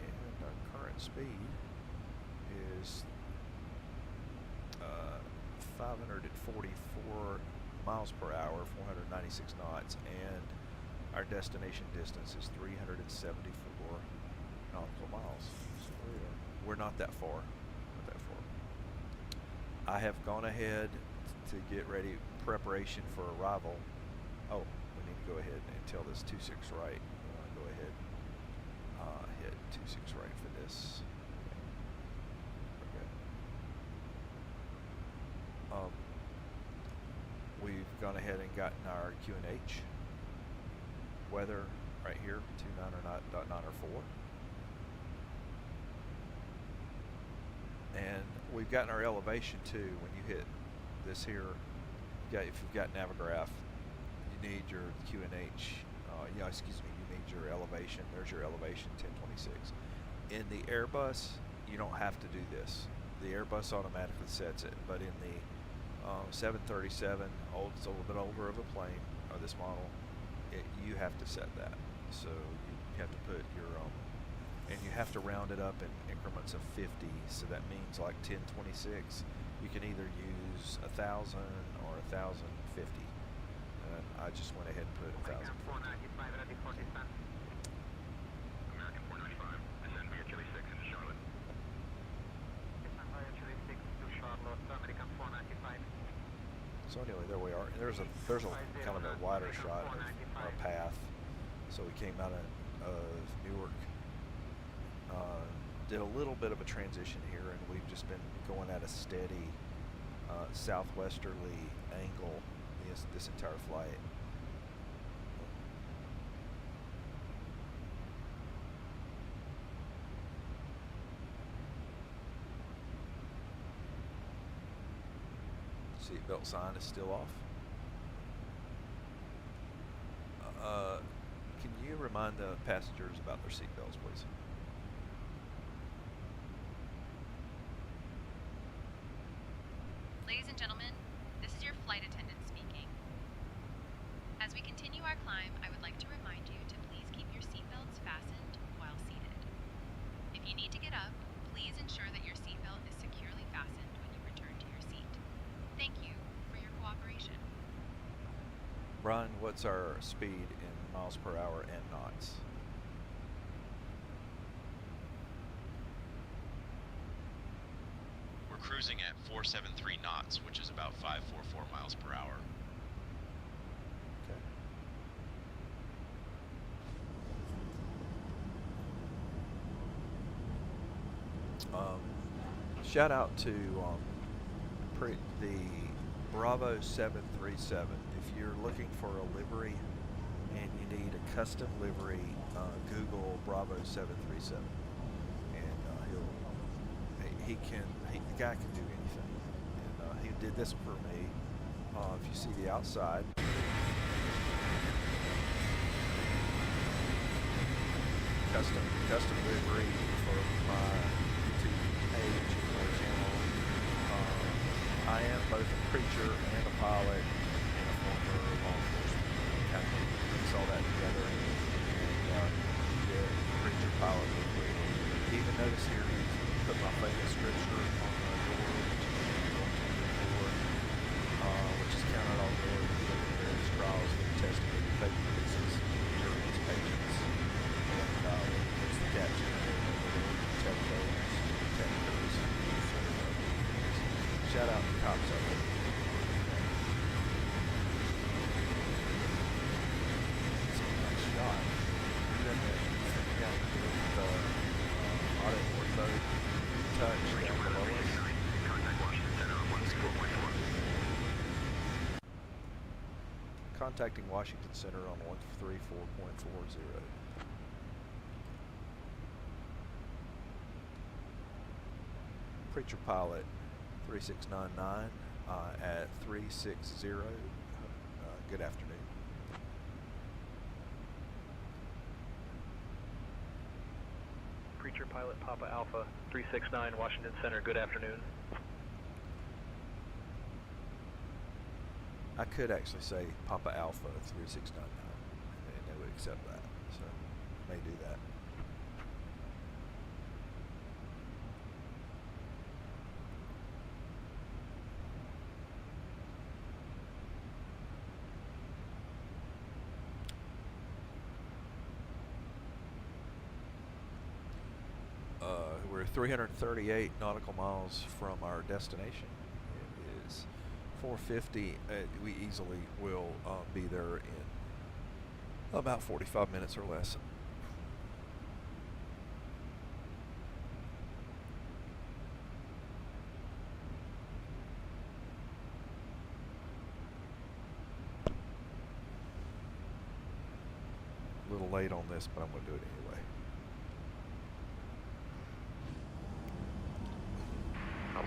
and our current speed is 544 miles per hour, 496 knots, and our destination distance is 374 nautical miles. So we're not that far. Not that far. I have gone ahead to get ready, preparation for arrival. Oh, we need to go ahead and tell this 26 right. We want to go ahead, hit 26 right for this. Okay. We've gone ahead and gotten our QNH weather right here, 29.904. And we've gotten our elevation too. When you hit this here, if you've got Navigraph, you need your QNH, you need your elevation. There's your elevation, 1026. In the Airbus, you don't have to do this. The Airbus automatically sets it, but in the 737, it's a little bit older of a plane, or this model, you have to set that. So you have to put your and you have to round it up in increments of 50. So that means like 1026. You can either use 1,000 or 1,050. And I just went ahead and put 1,000. American 495, descend via Chile 6 into Charlotte. Chile 6 to Charlotte, American 495. So anyway, there we are. And there's a kind of a wider shot of our path. So we came out of Newark, did a little bit of a transition here, and we've just been going at a steady southwesterly angle this entire flight. Seatbelt sign is still off. Can you remind the passengers about their seatbelts, please? Ladies and gentlemen, this is your flight attendant speaking. As we continue our climb, I would like to remind you to please keep your seatbelts fastened while seated. If you need to get up, please ensure that your seatbelt is securely fastened when you return to your seat. Thank you for your cooperation. Brian, what's our speed in miles per hour and knots? We're cruising at 473 knots, which is about 544 miles per hour. Okay. Shout out to the Bravo 737. If you're looking for a livery and you need a custom livery, Google Bravo 737, and the guy can do anything. And he did this for me. If you see the outside, custom livery for my YouTube page or channel. I am both a preacher and a pilot and a former law enforcement. Kind of mix all that together and did preacher pilot livery. Even notice here he put my famous scripture on the door, which is counted all glory to the various trials for the testing of the faith produces during his patience. And there's the caption there, protect those protectors. Shout out to cops out there. It's a nice shot. Then down here with the AutoOrtho touch down below us. Contacting Washington Center on 134.40. Preacher Pilot 3699 at 360. Good afternoon. Preacher Pilot Papa Alpha 369 Washington Center, good afternoon. I could actually say Papa Alpha 3699, and they would accept that, so I may do that. We're 338 nautical miles from our destination. It is 4:50. We easily will be there in about 45 minutes or less. A little late on this, but I'm going to do it anyway.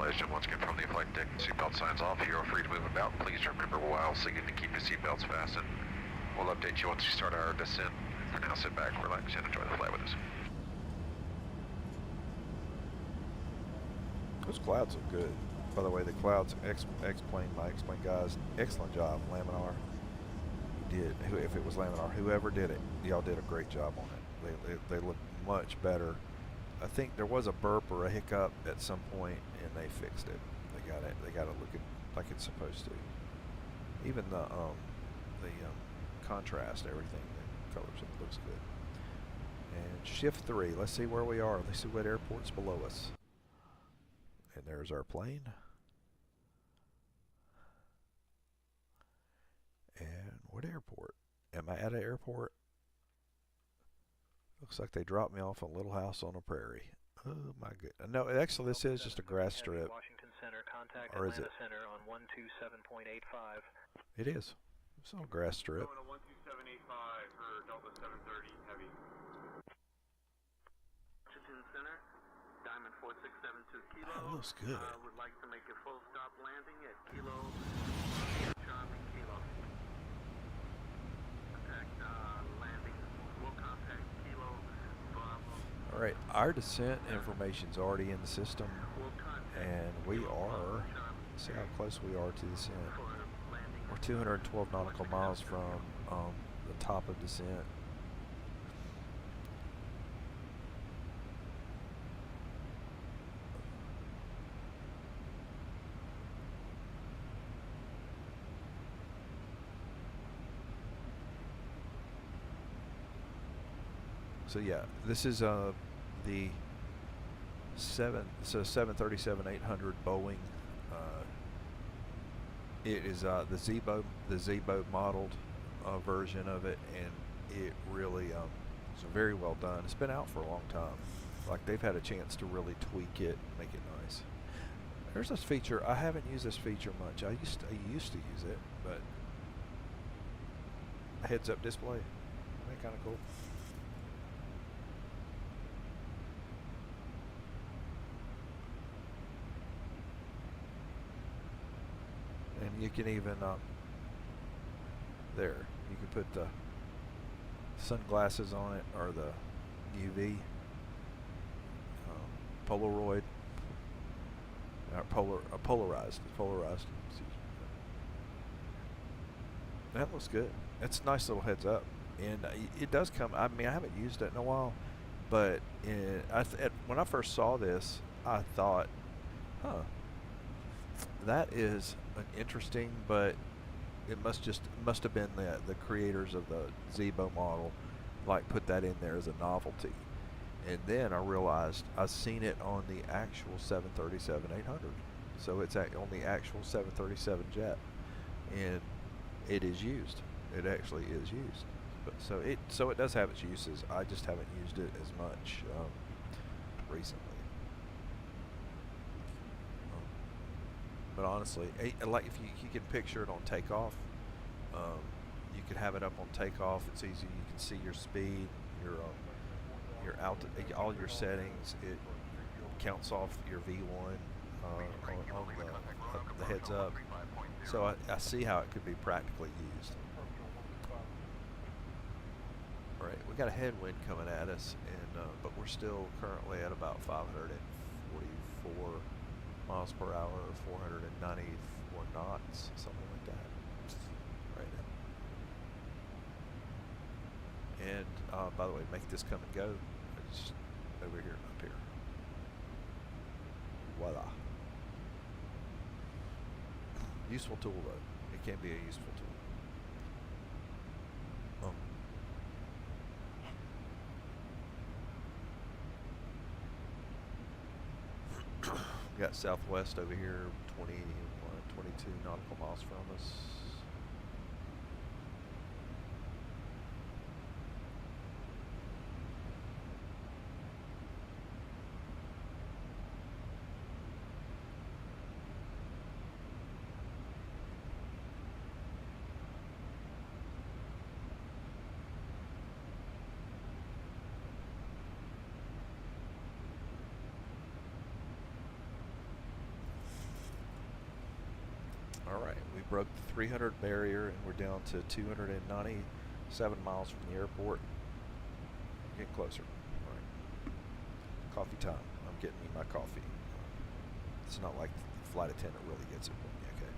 Ladies, once again from the flight deck, seatbelt signs off. You are free to move about. Please remember while singing to keep your seatbelts fastened. We'll update you once we start our descent. For now, sit back, relax, and enjoy the flight with us. Those clouds look good. By the way, the clouds, Xplane, my Xplane guys, excellent job. Laminar, you did. If it was Laminar, whoever did it, y'all did a great job on it. They look much better. I think there was a burp or a hiccup at some point, and they fixed it. They got it looking like it's supposed to. Even the contrast, everything, the colors, it looks good. And shift 3. Let's see where we are. Let's see what airport's below us. And there's our plane. What airport? Am I at an airport? Looks like they dropped me off a little house on a prairie. Oh my goodness. No, actually this is just a grass strip. Washington Center, contact Or is Atlanta it? Center on 127.85. It is. It's on a grass strip. Going to 12785 for Delta 730 Heavy. Washington Center, Diamond 4672 Kilo. That looks good. Would like to make a full stop landing at Kilo Charlie Kilo. Contact landing. Will contact Kilo Bravo. All right, our descent information's already in the system, and we are. See how close we are to descent. We're 212 nautical miles from the top of descent. So yeah, this is the 737-800 Boeing. It is the Zibo modeled version of it, and it really is very well done. It's been out for a long time. Like they've had a chance to really tweak it, make it nice. There's this feature. I haven't used this feature much. I used to use it, but heads-up display. Isn't that kind of cool? And you can even there you can put the sunglasses on it, or the UV Polaroid, polarized. Excuse me. That looks good. It's a nice little heads up, and it does come. I mean, I haven't used it in a while, but when I first saw this, I thought, huh, that is an interesting, but it must have been the creators of the Zibo model, like, put that in there as a novelty. And then I realized I've seen it on the actual 737-800, so it's on the actual 737 jet, and it is used. It actually is used. But so it does have its uses. I just haven't used it as much recently. But honestly, like if you can picture it on takeoff, you could have it up on takeoff. It's easy. You can see your speed, your all your settings. It counts off your V1 on the heads up. So I see how it could be practically used. All right, we got a headwind coming at us, and but we're still currently at about 544 miles per hour, or 494 knots, something like that, right now. And by the way, make this come and go. It's over here, up here. Voila. Useful tool though. It can be a useful tool. We got Southwest over here, 22 nautical miles from us. Alright, we broke the 300 barrier, and we're down to 297 miles from the airport. Getting closer. Alright. Coffee time. I'm getting me my coffee. It's not like the flight attendant really gets it for me, okay?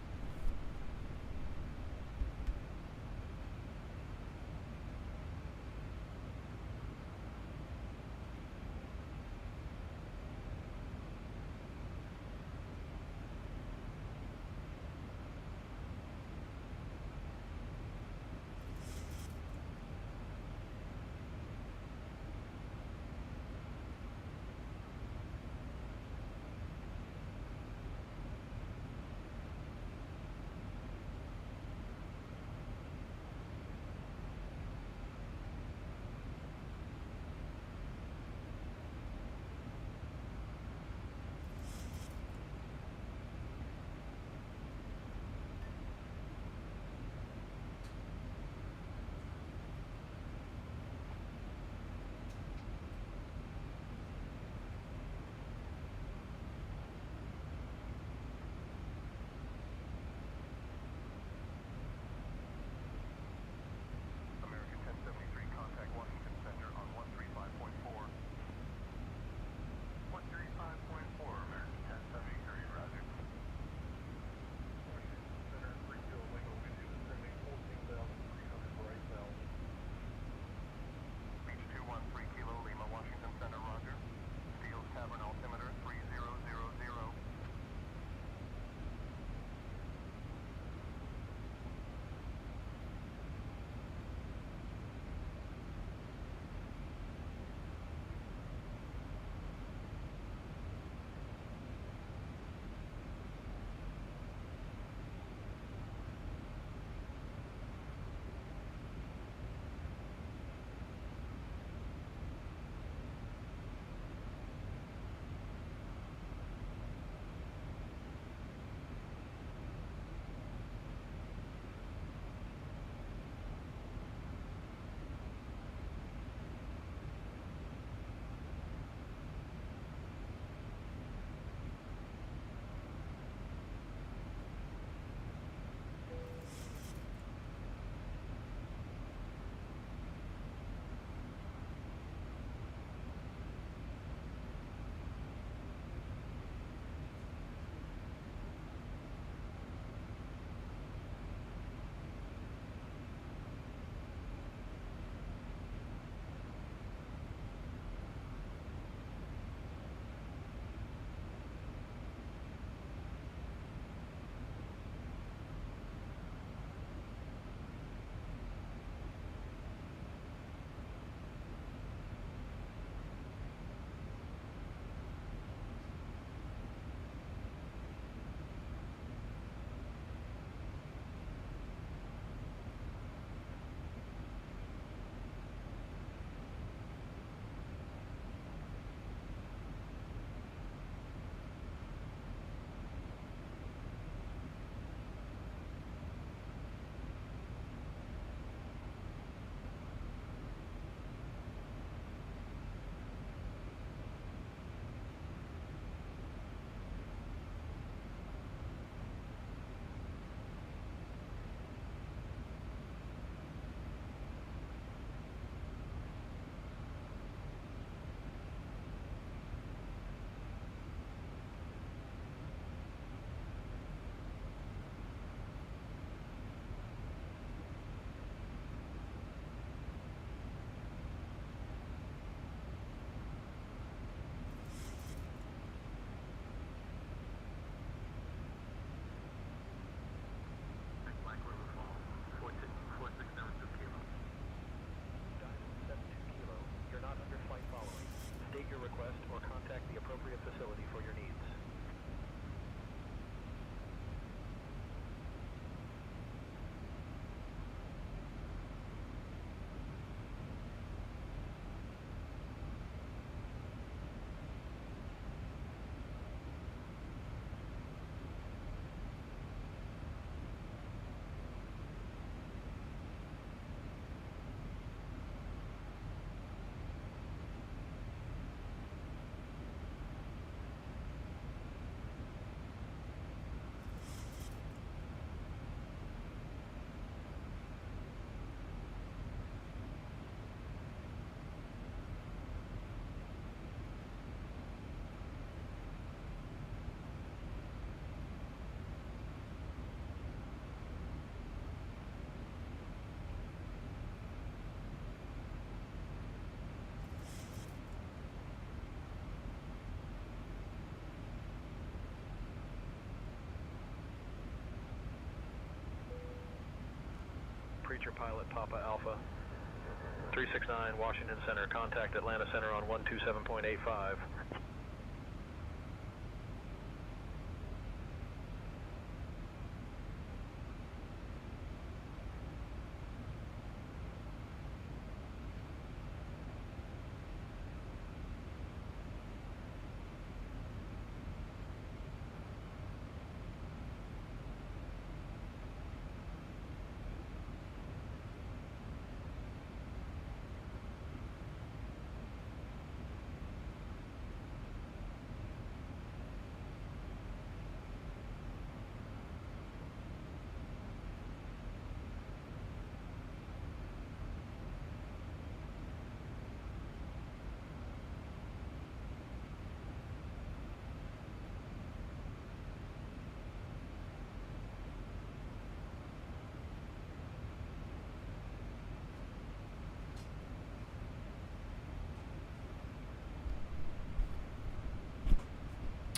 request or contact the appropriate facility for your needs. Preacher Pilot Papa Alpha 369 Washington Center, contact Atlanta Center on 127.85.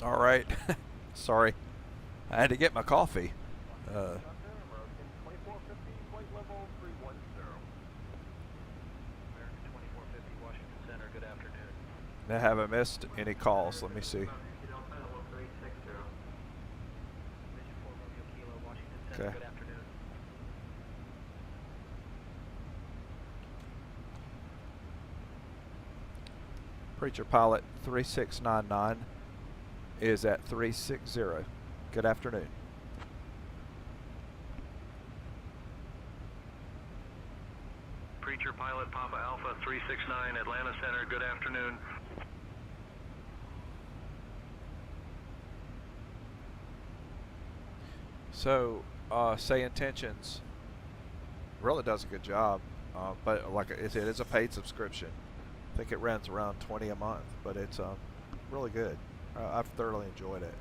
All right. Sorry. I had to get my coffee. 2450, flight level 310. American 2450, Washington Center, good afternoon. I haven't missed any calls. Let me see. Okay. Good afternoon. Preacher Pilot 3699 is at 360. Good afternoon. Preacher Pilot Papa Alpha 369 Atlanta Center, good afternoon. So, say Intentions really does a good job, but like it is a paid subscription. I think it runs around $20 a month, but it's really good. I've thoroughly enjoyed it.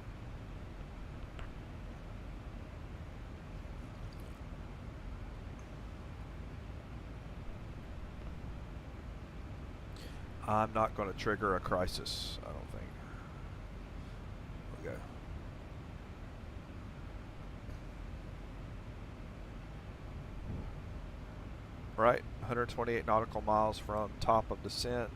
I'm not going to trigger a crisis, I don't think. Okay. Right, 128 nautical miles from top of descent.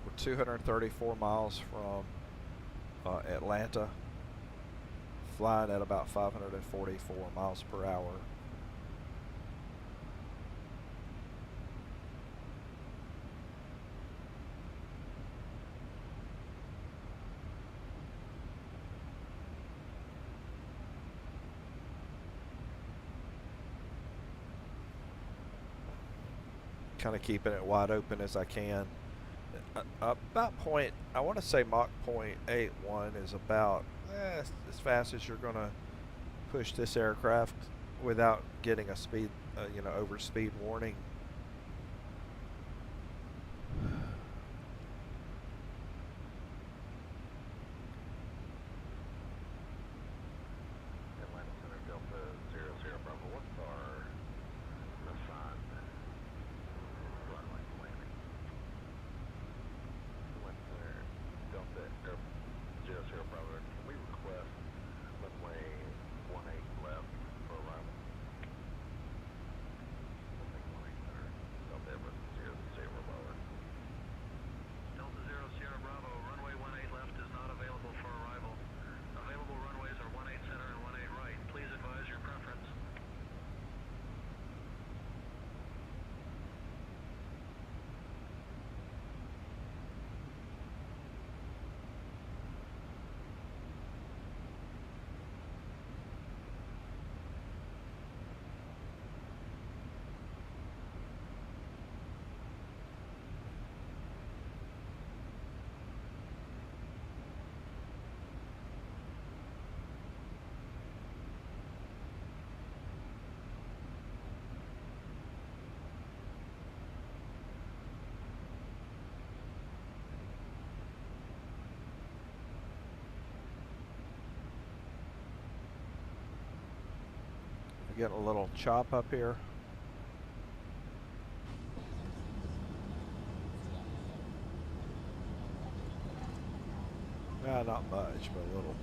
We're 234 miles from Atlanta, flying at about 544 miles per hour. Kind of keeping it wide open as I can. About point, I want to say Mach .81 is about as fast as you're going to push this aircraft without getting a speed, over speed warning. getting a little chop up here. Not much, but a little.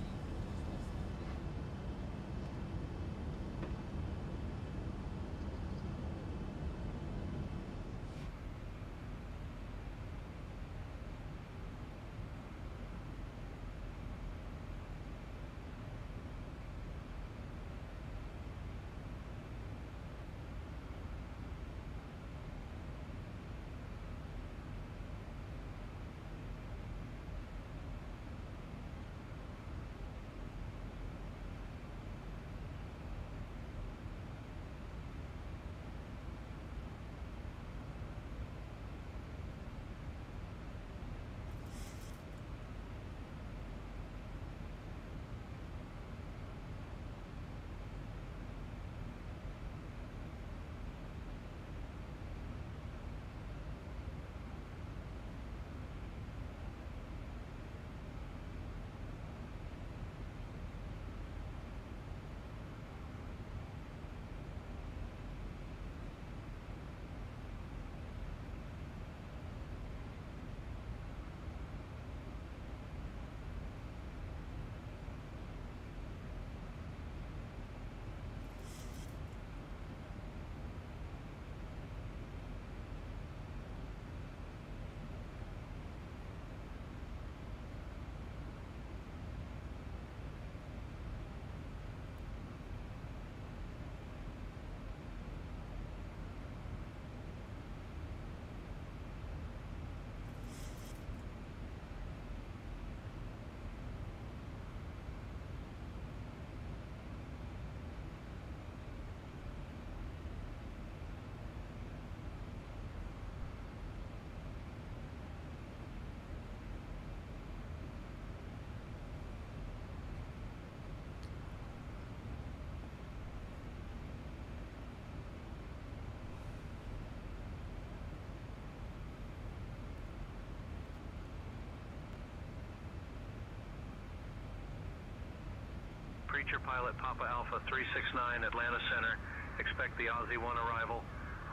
Preacher pilot Papa Alpha 369 Atlanta Center. Expect the Aussie 1 arrival.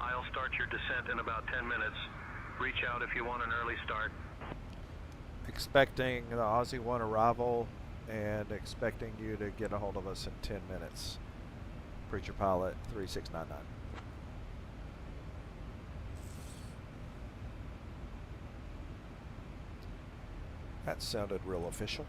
I'll start your descent in about 10 minutes. Reach out if you want an early start. Expecting the Aussie 1 arrival and expecting you to get a hold of us in 10 minutes. Preacher pilot 3699. That sounded real official.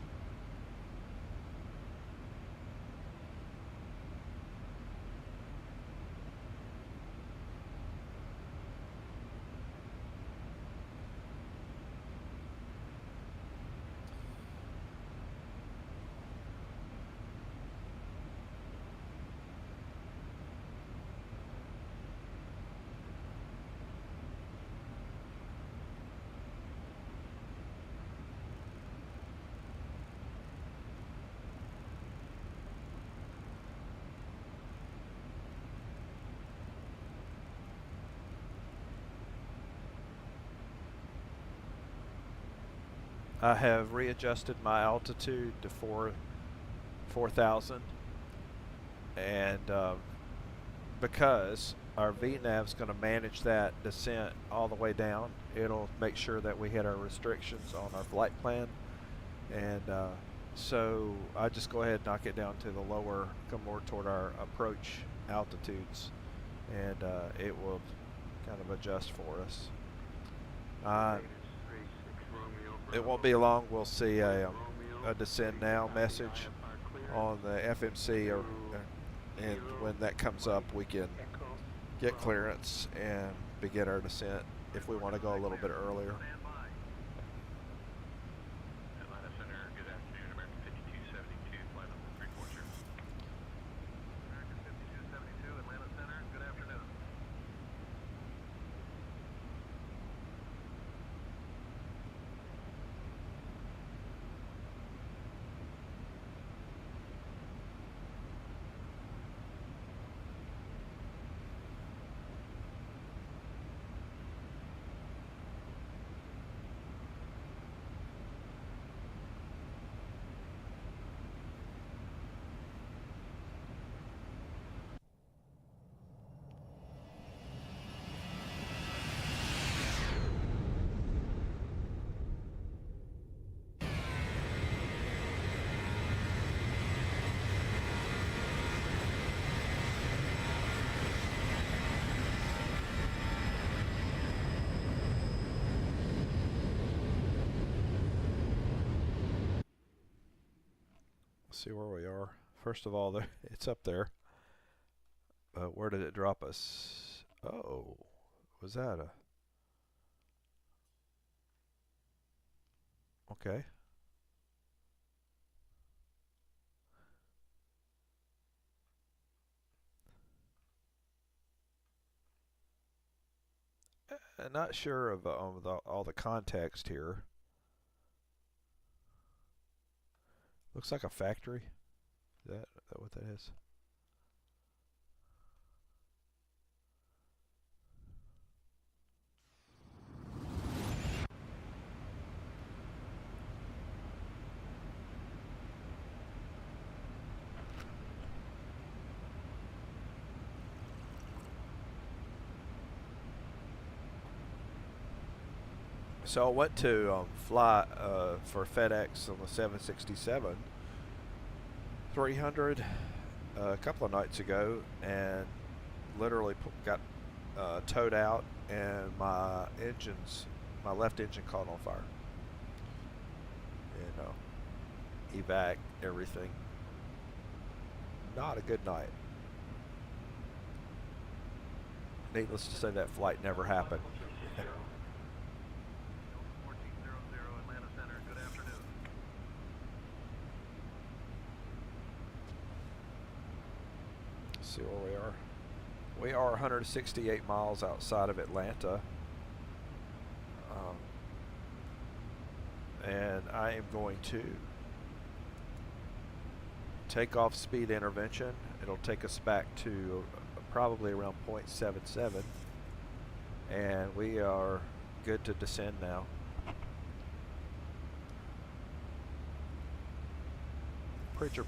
I have readjusted my altitude to 4,000, and because our VNAV is going to manage that descent all the way down, it'll make sure that we hit our restrictions on our flight plan, and so I just go ahead and knock it down to the lower, come more toward our approach altitudes, and it will kind of adjust for us. It won't be long. We'll see a descend now message on the FMC, and when that comes up, we can get clearance and begin our descent if we want to go a little bit earlier. Atlanta Center, good afternoon. American 5272, flight level 340. American 5272, Atlanta Center, good afternoon. see where we are. First of all, it's up there. Where did it drop us? Oh, was that a... Okay. I'm not sure of all the context here. Looks like a factory. Is that what that is? So I went to fly for FedEx on the 767 300 a couple of nights ago, and literally got towed out, and my left engine caught on fire. Evac, everything. Not a good night. Needless to say, that flight never happened. See where we are. We are 168 miles outside of Atlanta. And I am going to take off speed intervention. It'll take us back to probably around 0.77. And we are good to descend now. Preacher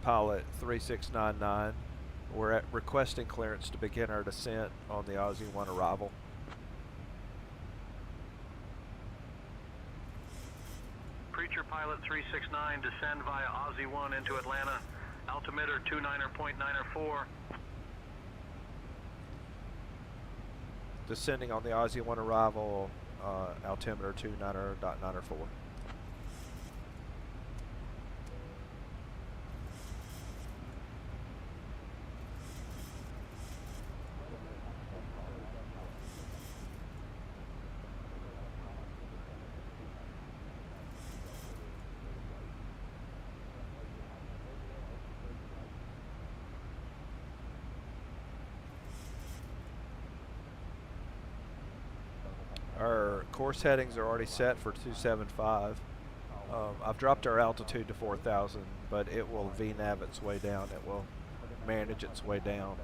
Pilot 3699. We're at requesting clearance to begin our descent on the Aussie 1 arrival. Preacher Pilot 369, descend via Aussie 1 into Atlanta. Altimeter 29.94. Descending on the Aussie 1 arrival, altimeter 29.94. Our course headings are already set for 275. I've dropped our altitude to 4,000, but it will VNAV its way down. It will manage its way down.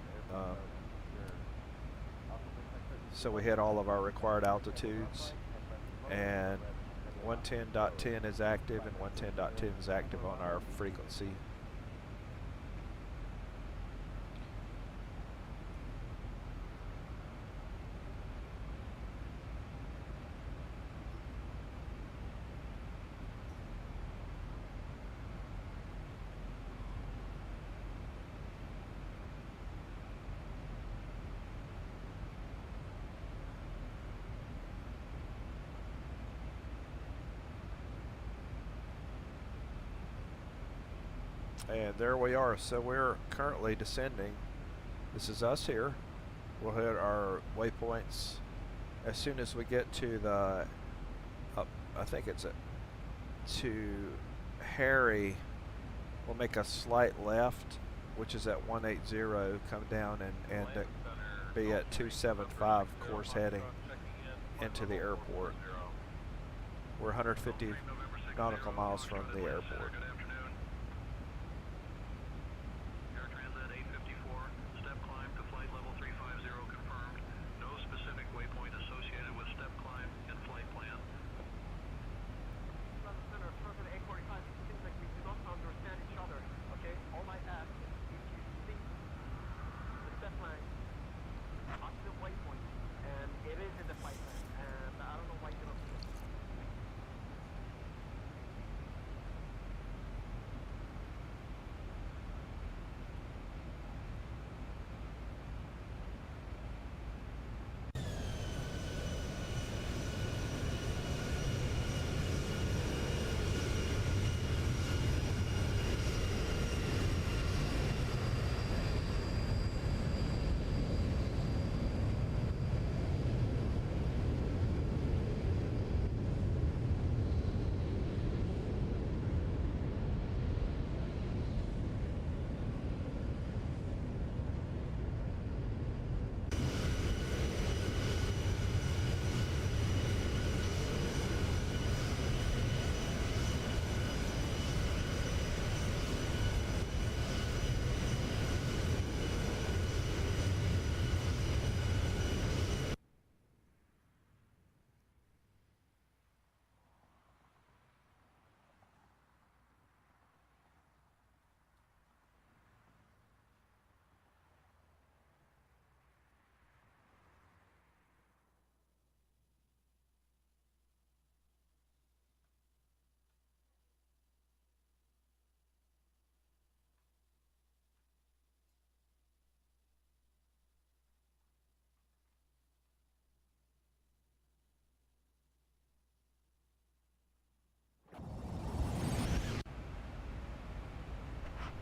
So we hit all of our required altitudes, and 110.10 is active, and 110.10 is active on our frequency. And there we are. So we're currently descending. This is us here. We'll hit our waypoints as soon as we get to the I think it's to Harry. We'll make a slight left, which is at 180, come down and be at 275 course heading into the airport. We're 150 nautical miles from the airport.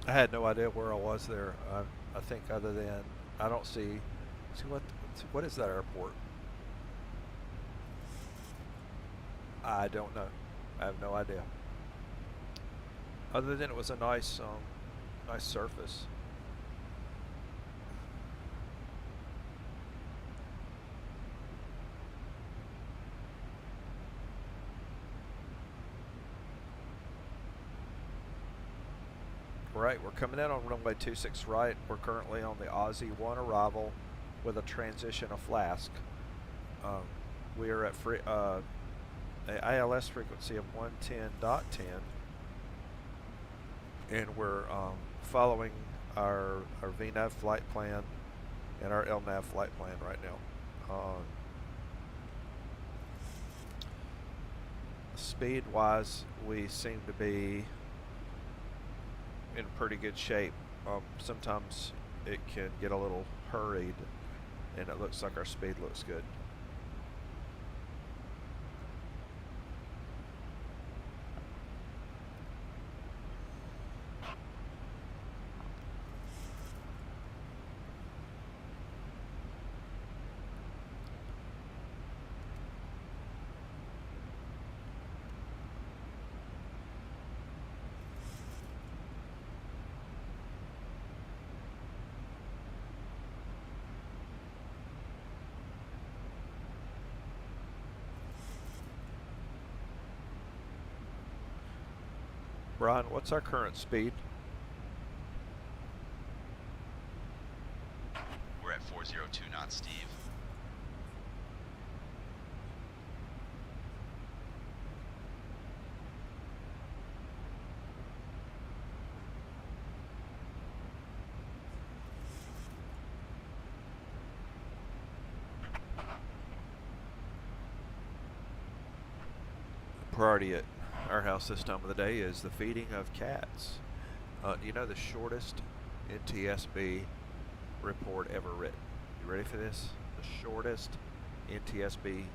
I had no idea where I was there. I think other than I don't see what is that airport? I don't know. I have no idea. Other than it was a nice nice surface. Right, we're coming in on runway 26 right. We're currently on the Aussie 1 arrival with a transition of Flask. We are at a ILS frequency of 110.10, and we're following our VNAV flight plan and our LNAV flight plan right now. Speed-wise, we seem to be in pretty good shape. Sometimes it can get a little hurried, and it looks like our speed looks good. Brian, what's our current speed? We're at 402 knots, Steve. Priority at our house this time of the day is the feeding of cats. You know the shortest NTSB report ever written? You ready for this? The shortest NTSB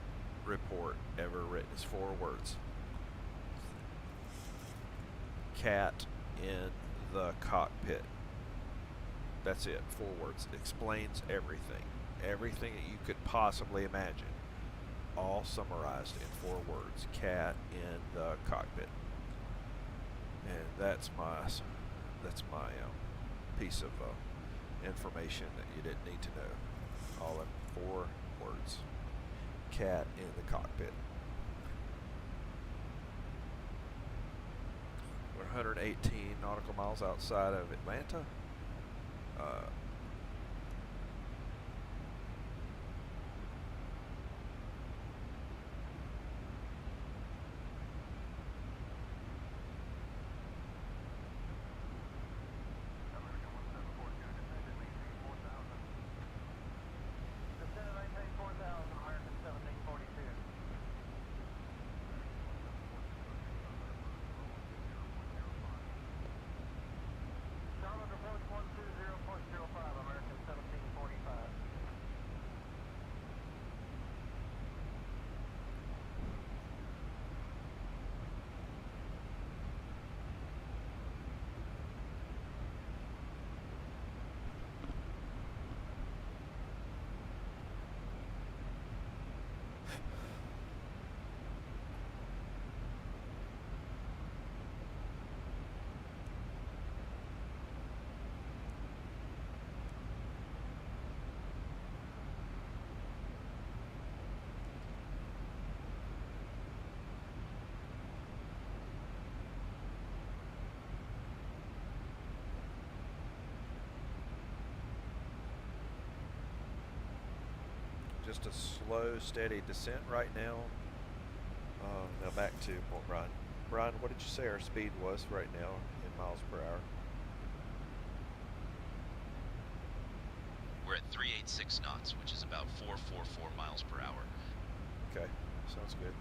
report ever written is 4 words. Cat in the cockpit. That's it, 4 words. It explains everything. Everything that you could possibly imagine. All summarized in 4 words. Cat in the cockpit. And that's my piece of information that you didn't need to know. All in 4 words. Cat in the cockpit. We're 118 nautical miles outside of Atlanta. Just a slow, steady descent right now. Now back to Brian. Brian, what did you say our speed was right now in miles per hour? We're at 386 knots, which is about 444 miles per hour. Okay, sounds good.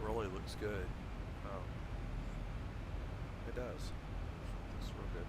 really looks good. It does. It's real good.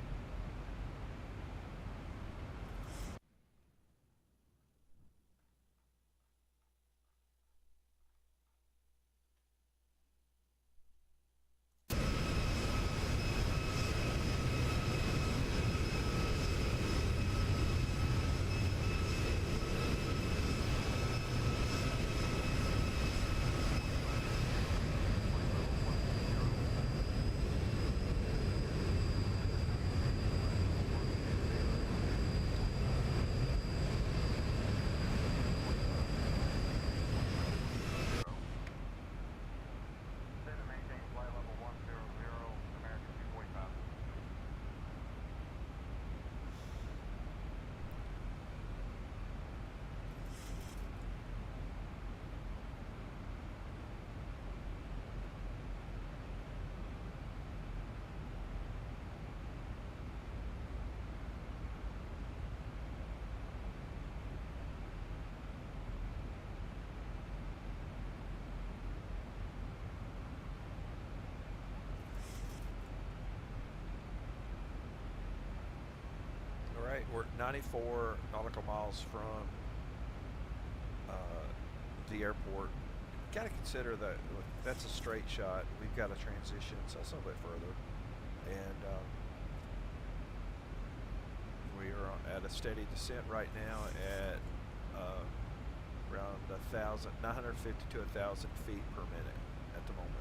Alright, we're at 94 nautical miles from the airport. Got to consider that that's a straight shot. We've got a transition, so it's a little bit further. And we are at a steady descent right now at around 950 to 1,000 feet per minute at the moment.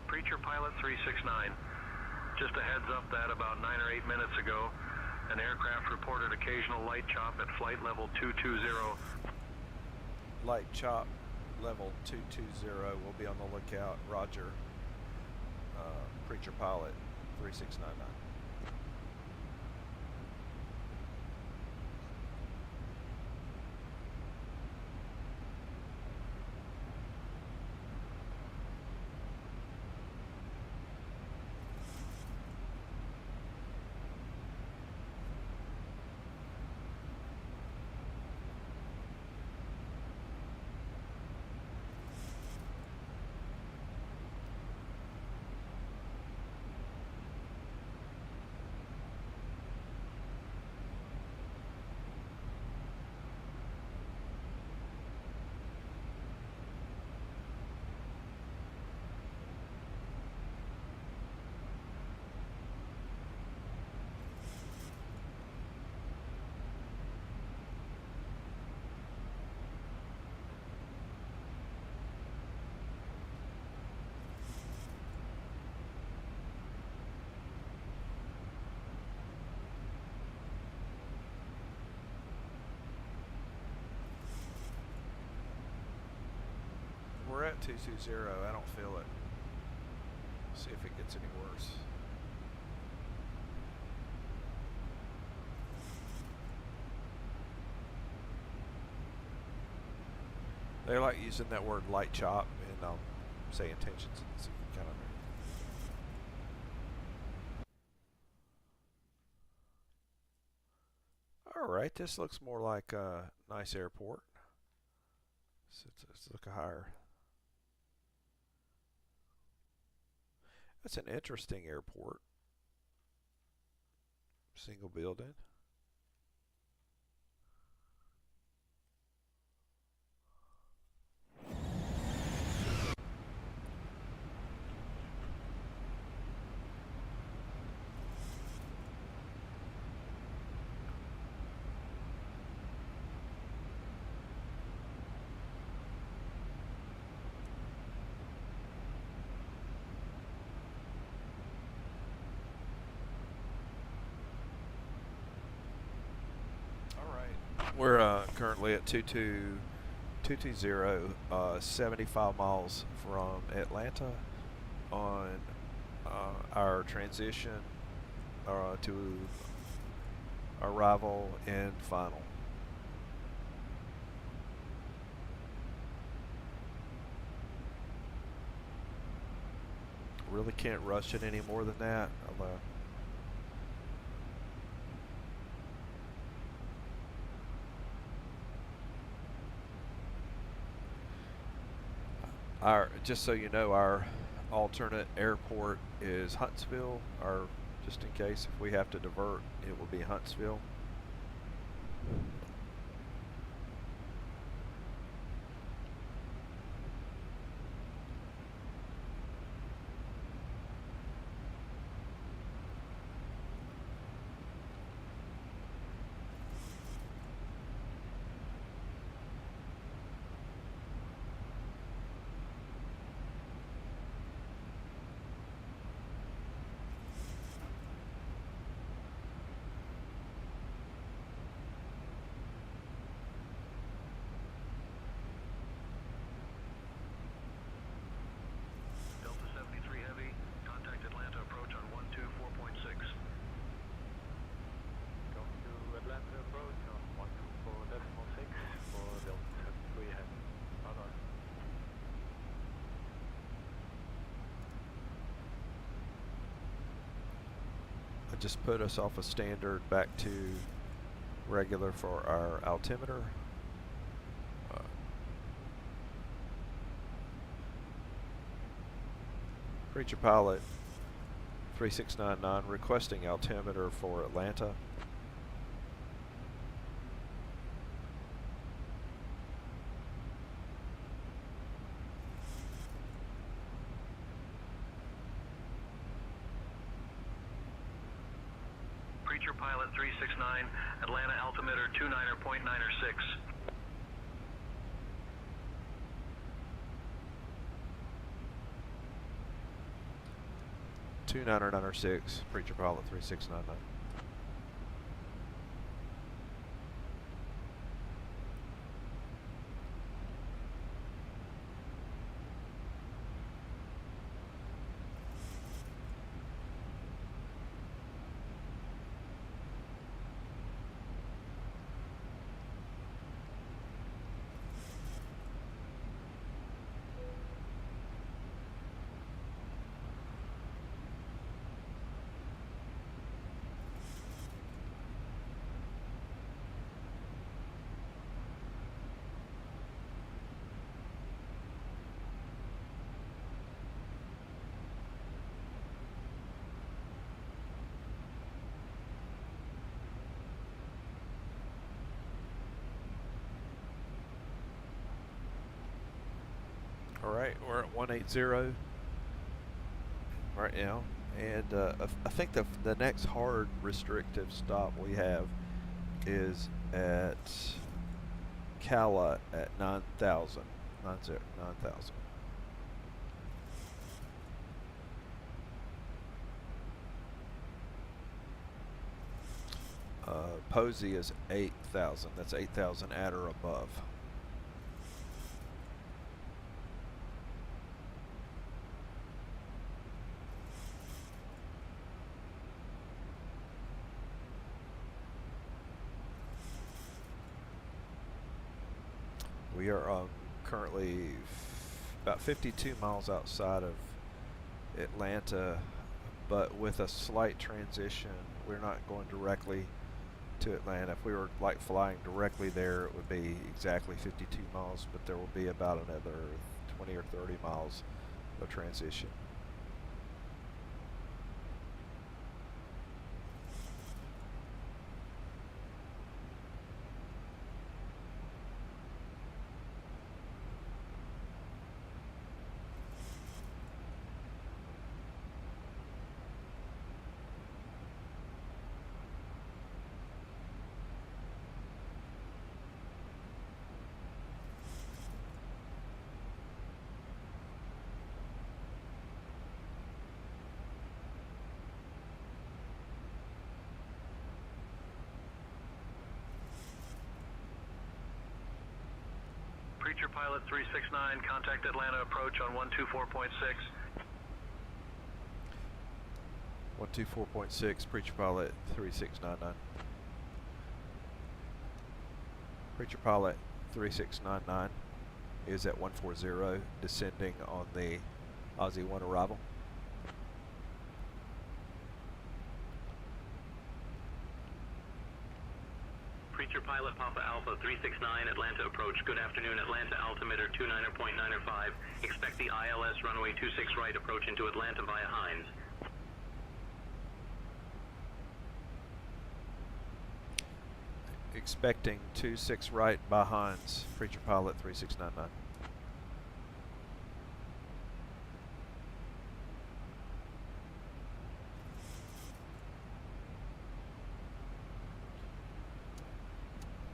Preacher Pilot 369. Just a heads up that about 9 or 8 minutes ago, an aircraft reported occasional light chop at flight level 220. Light chop level 220. We'll be on the lookout. Roger. Preacher Pilot 3699. We're at 220. I don't feel it. See if it gets any worse. They like using that word light chop in say intentions ATC kind of. Alright, this looks more like a nice airport. So let's look higher. That's an interesting airport. Single building. We're currently at 220, 75 miles from Atlanta on our transition to arrival and final. Really can't rush it any more than that. Just so you know, our alternate airport is Huntsville. Just in case if we have to divert, it will be Huntsville. Delta 73 Heavy, contact Atlanta approach on 124.6. Going to Atlanta approach on 124.6 for Delta 73 Heavy. Radar. I just put us off a standard back to regular for our altimeter. Preacher Pilot 3699 requesting altimeter for Atlanta. Preacher Pilot 369, Atlanta altimeter 29.906. 2996, Preacher Pilot 3699. Alright, we're at 180 right now, and I think the next hard restrictive stop we have is at Cala at 9,000. 9,000. Posey is 8,000. That's 8,000 at or above. We are currently about 52 miles outside of Atlanta, but with a slight transition. We're not going directly to Atlanta. If we were like flying directly there, it would be exactly 52 miles, but there will be about another 20 or 30 miles of transition. Preacher Pilot 369, contact Atlanta approach on 124.6. 124.6, Preacher Pilot 3699. Preacher Pilot 3699 is at 140, descending on the Aussie 1 arrival. Preacher Pilot Pilot Papa Alpha 369, Atlanta approach. Good afternoon, Atlanta altimeter 29.905. Expect the ILS runway 26 right approach into Atlanta via Hines. Expecting 26 right by Hines, Preacher Pilot 3699.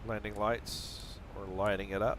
Landing lights, we're lighting it up.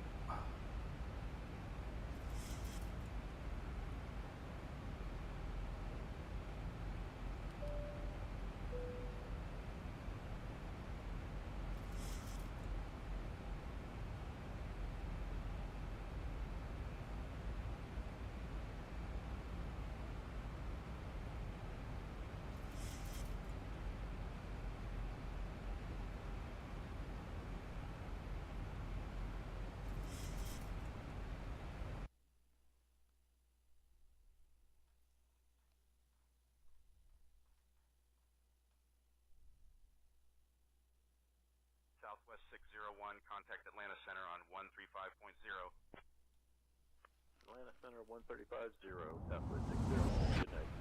Southwest 601, contact Atlanta Center on 135.0. Atlanta Center 135.0, Southwest 601. Good night.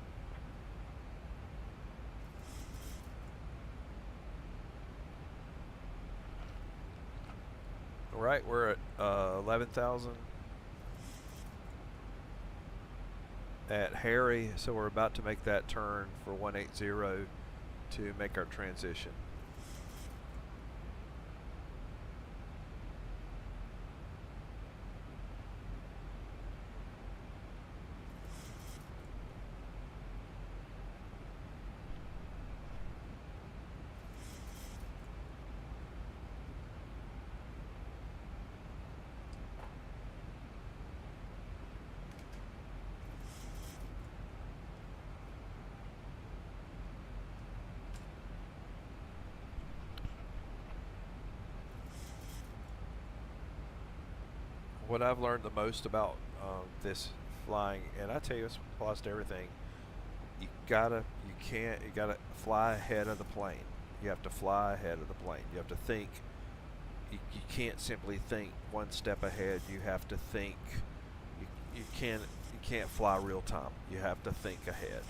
All right, we're at 11,000 at Harry, so we're about to make that turn for 180 to make our transition. What I've learned the most about this flying, and I tell you, this applies to everything. You gotta fly ahead of the plane. You have to fly ahead of the plane. You have to think. You can't simply think one step ahead. You have to think. You can't fly real time. You have to think ahead.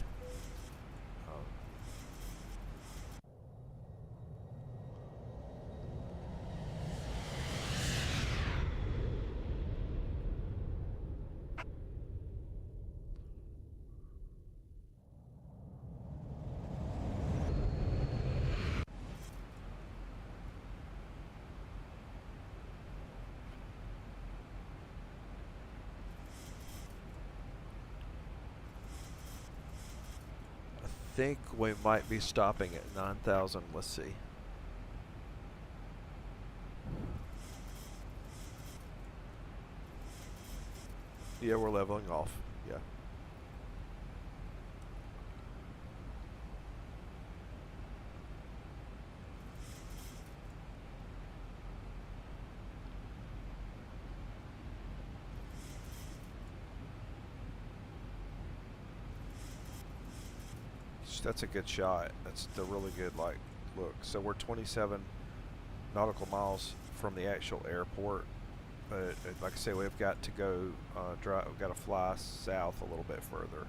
I think we might be stopping at 9,000. Let's see. Yeah, we're leveling off. Yeah. That's a good shot. That's the really good look. So we're 27 nautical miles from the actual airport, but like I say, we've got to go drive. We've got to fly south a little bit further.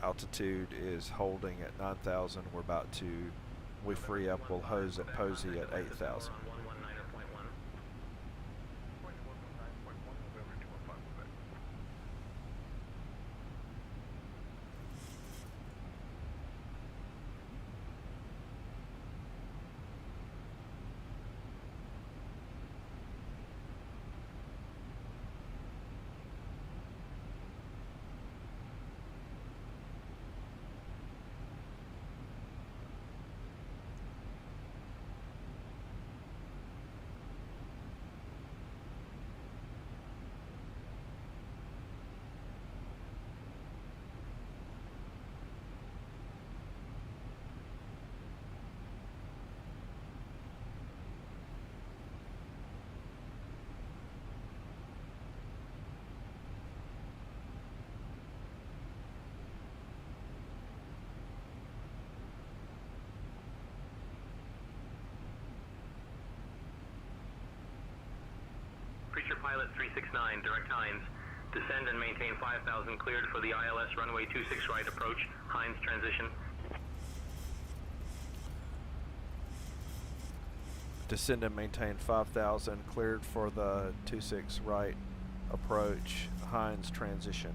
Altitude is holding at 9,000. We're about to. We free up. We'll hose at Posey at 8,000. Pilot 369, direct Hines. Descend and maintain 5,000, cleared for the ILS runway 26 right approach. Hines transition. Descend and maintain 5,000, cleared for the 26 right approach. Hines transition.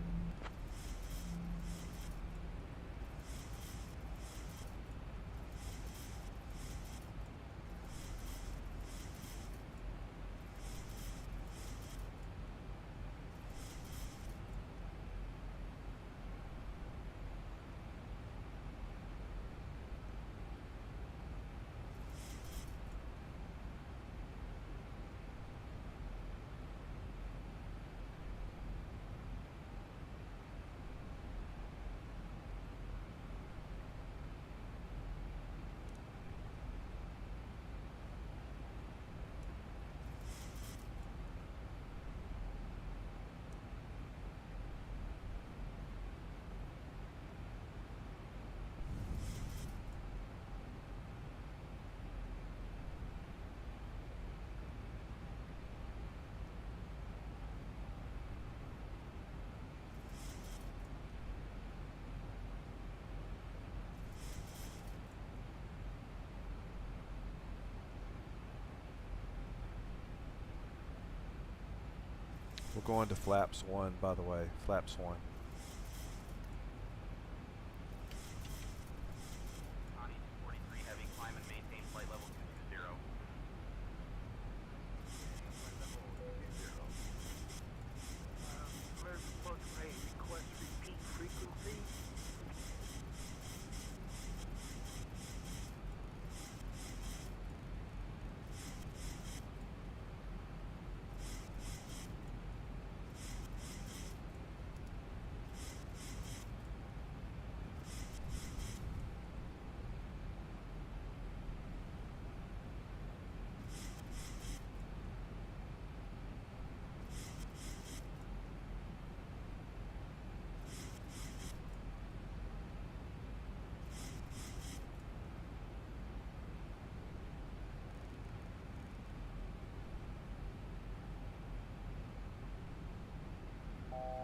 We're going to flaps 1, by the way. Flaps 1. Connie 43 heavy, climb and maintain flight level 220. Request repeat frequency.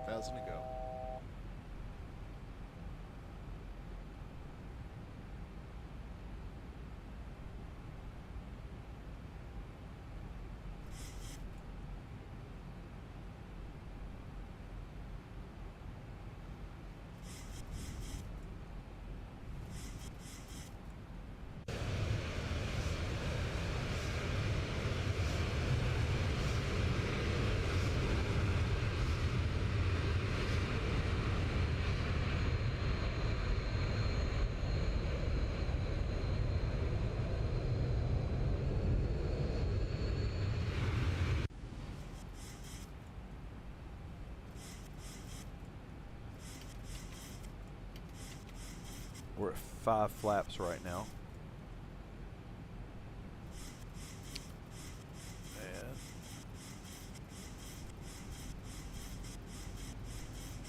Thousand to go. We're at 5 flaps right now. And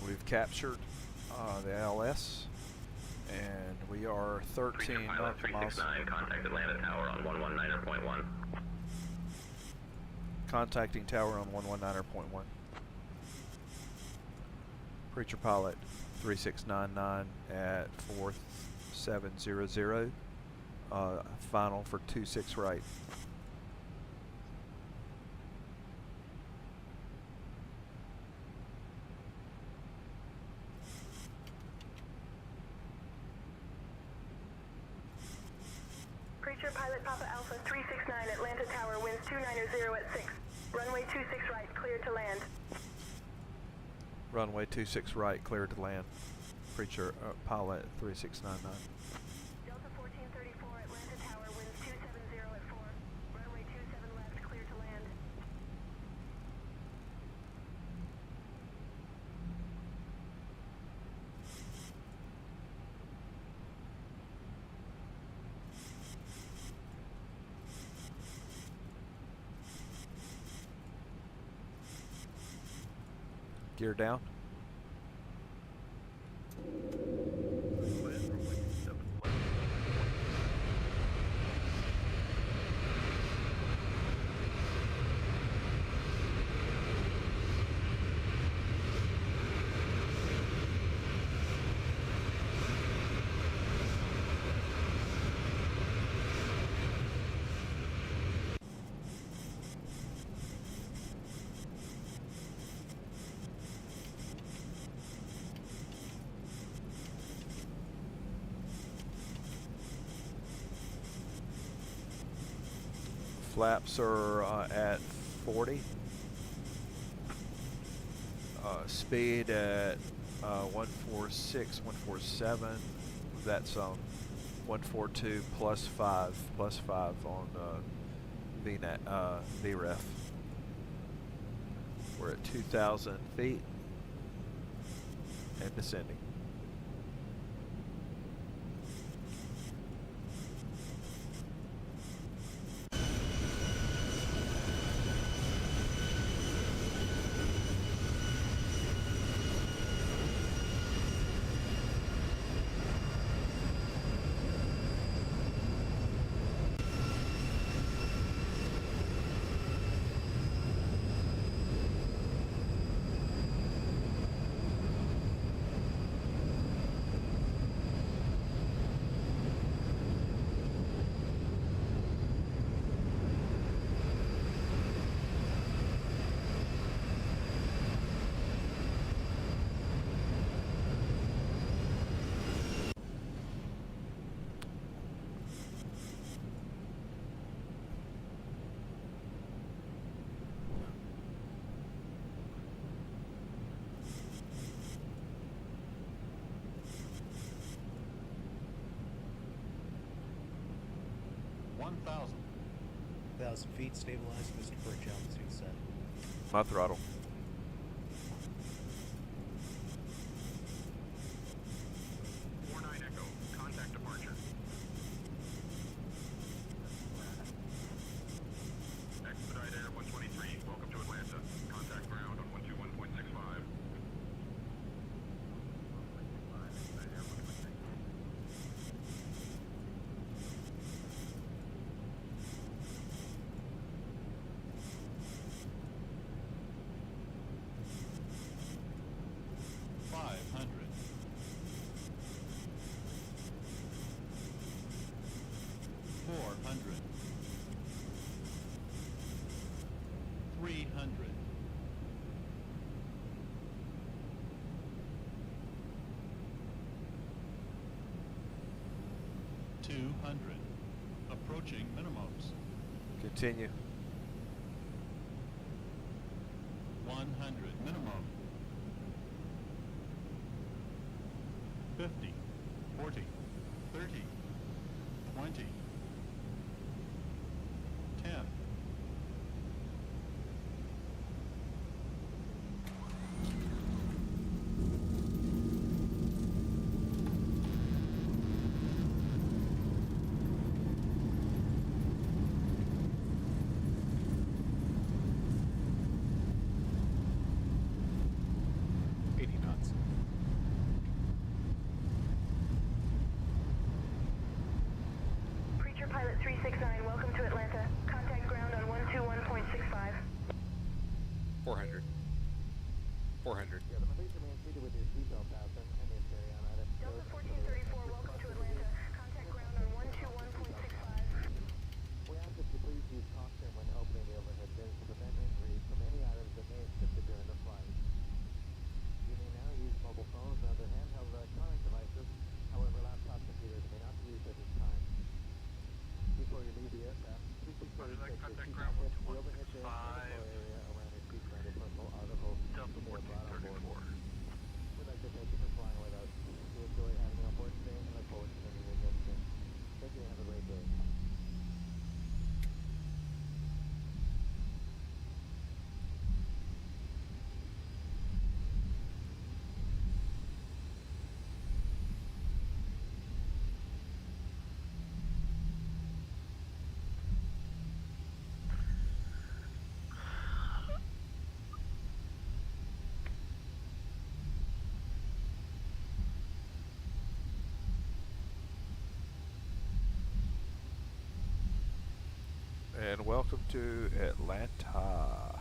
we've captured the LS, and we are 13 Pilot nautical miles. 369, contact Atlanta Tower on 119.1. Contacting tower on 119.1. Preacher Pilot 3699 at 4700. Final for 26 right. Preacher Pilot Papa Alpha 369, Atlanta Tower, winds 290 at 6. Runway 26 right, clear to land. Runway 26 right, clear to land. Preacher Pilot 3699. Delta 1434, Atlanta Tower, winds 270 at 4. Runway 27 left, clear to land. Gear down. flaps are at 40. Speed at 146, 147. That's 142 plus 5 on VREF. We're at 2,000 feet and descending. Thousand feet, stabilized, Mr. Birch, altitude set. My throttle. Echo, contact departure. Expedite Air 123, welcome to Atlanta. Contact ground on 121.65. Approaching minimums. Continue. 100 minimum. 50, 40, 30, 20, 10. Pilot 369, welcome to Atlanta. Contact ground on 121.65. 400. 400. Delta 1434, welcome to Atlanta. Contact ground on 121.65. We ask that you please use caution when opening the overhead bins to prevent injuries from any items that may have shifted during the flight. You may now use mobile phones and other handheld electronic devices. However, laptop computers may not be used at this time. Before you leave the aircraft, please be sure to check your seat pockets, the overhead bin, and the floor area around your seat for any personal articles you may have brought on board. We'd like to thank you for flying with us. We enjoy having you on board today and look forward to spending you again soon. Thank you and have a great day. And welcome to Atlanta.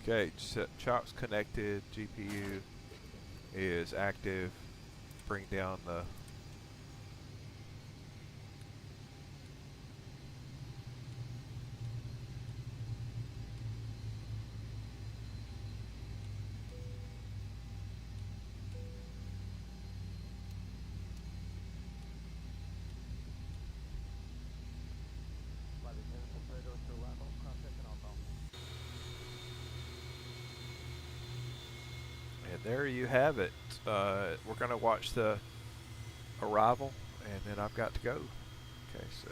Okay, chop's connected, GPU is active. Bring down the and there you have it. We're going to watch the arrival, and then I've got to go. Okay, so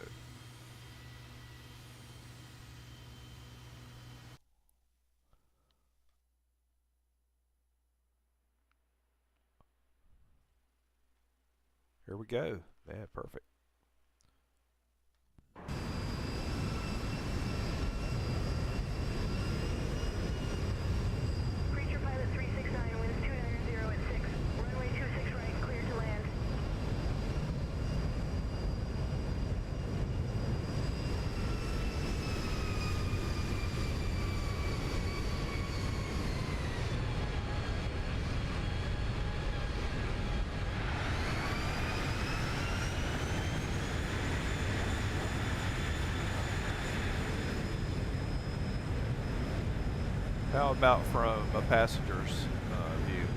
here we go. Man, perfect. Preacher Pilot 369, winds 290 at 6. Runway 26 right, clear to land. How about from a passenger's view?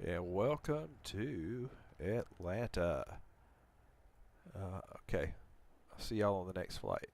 And welcome to Atlanta. Okay, I'll see y'all on the next flight.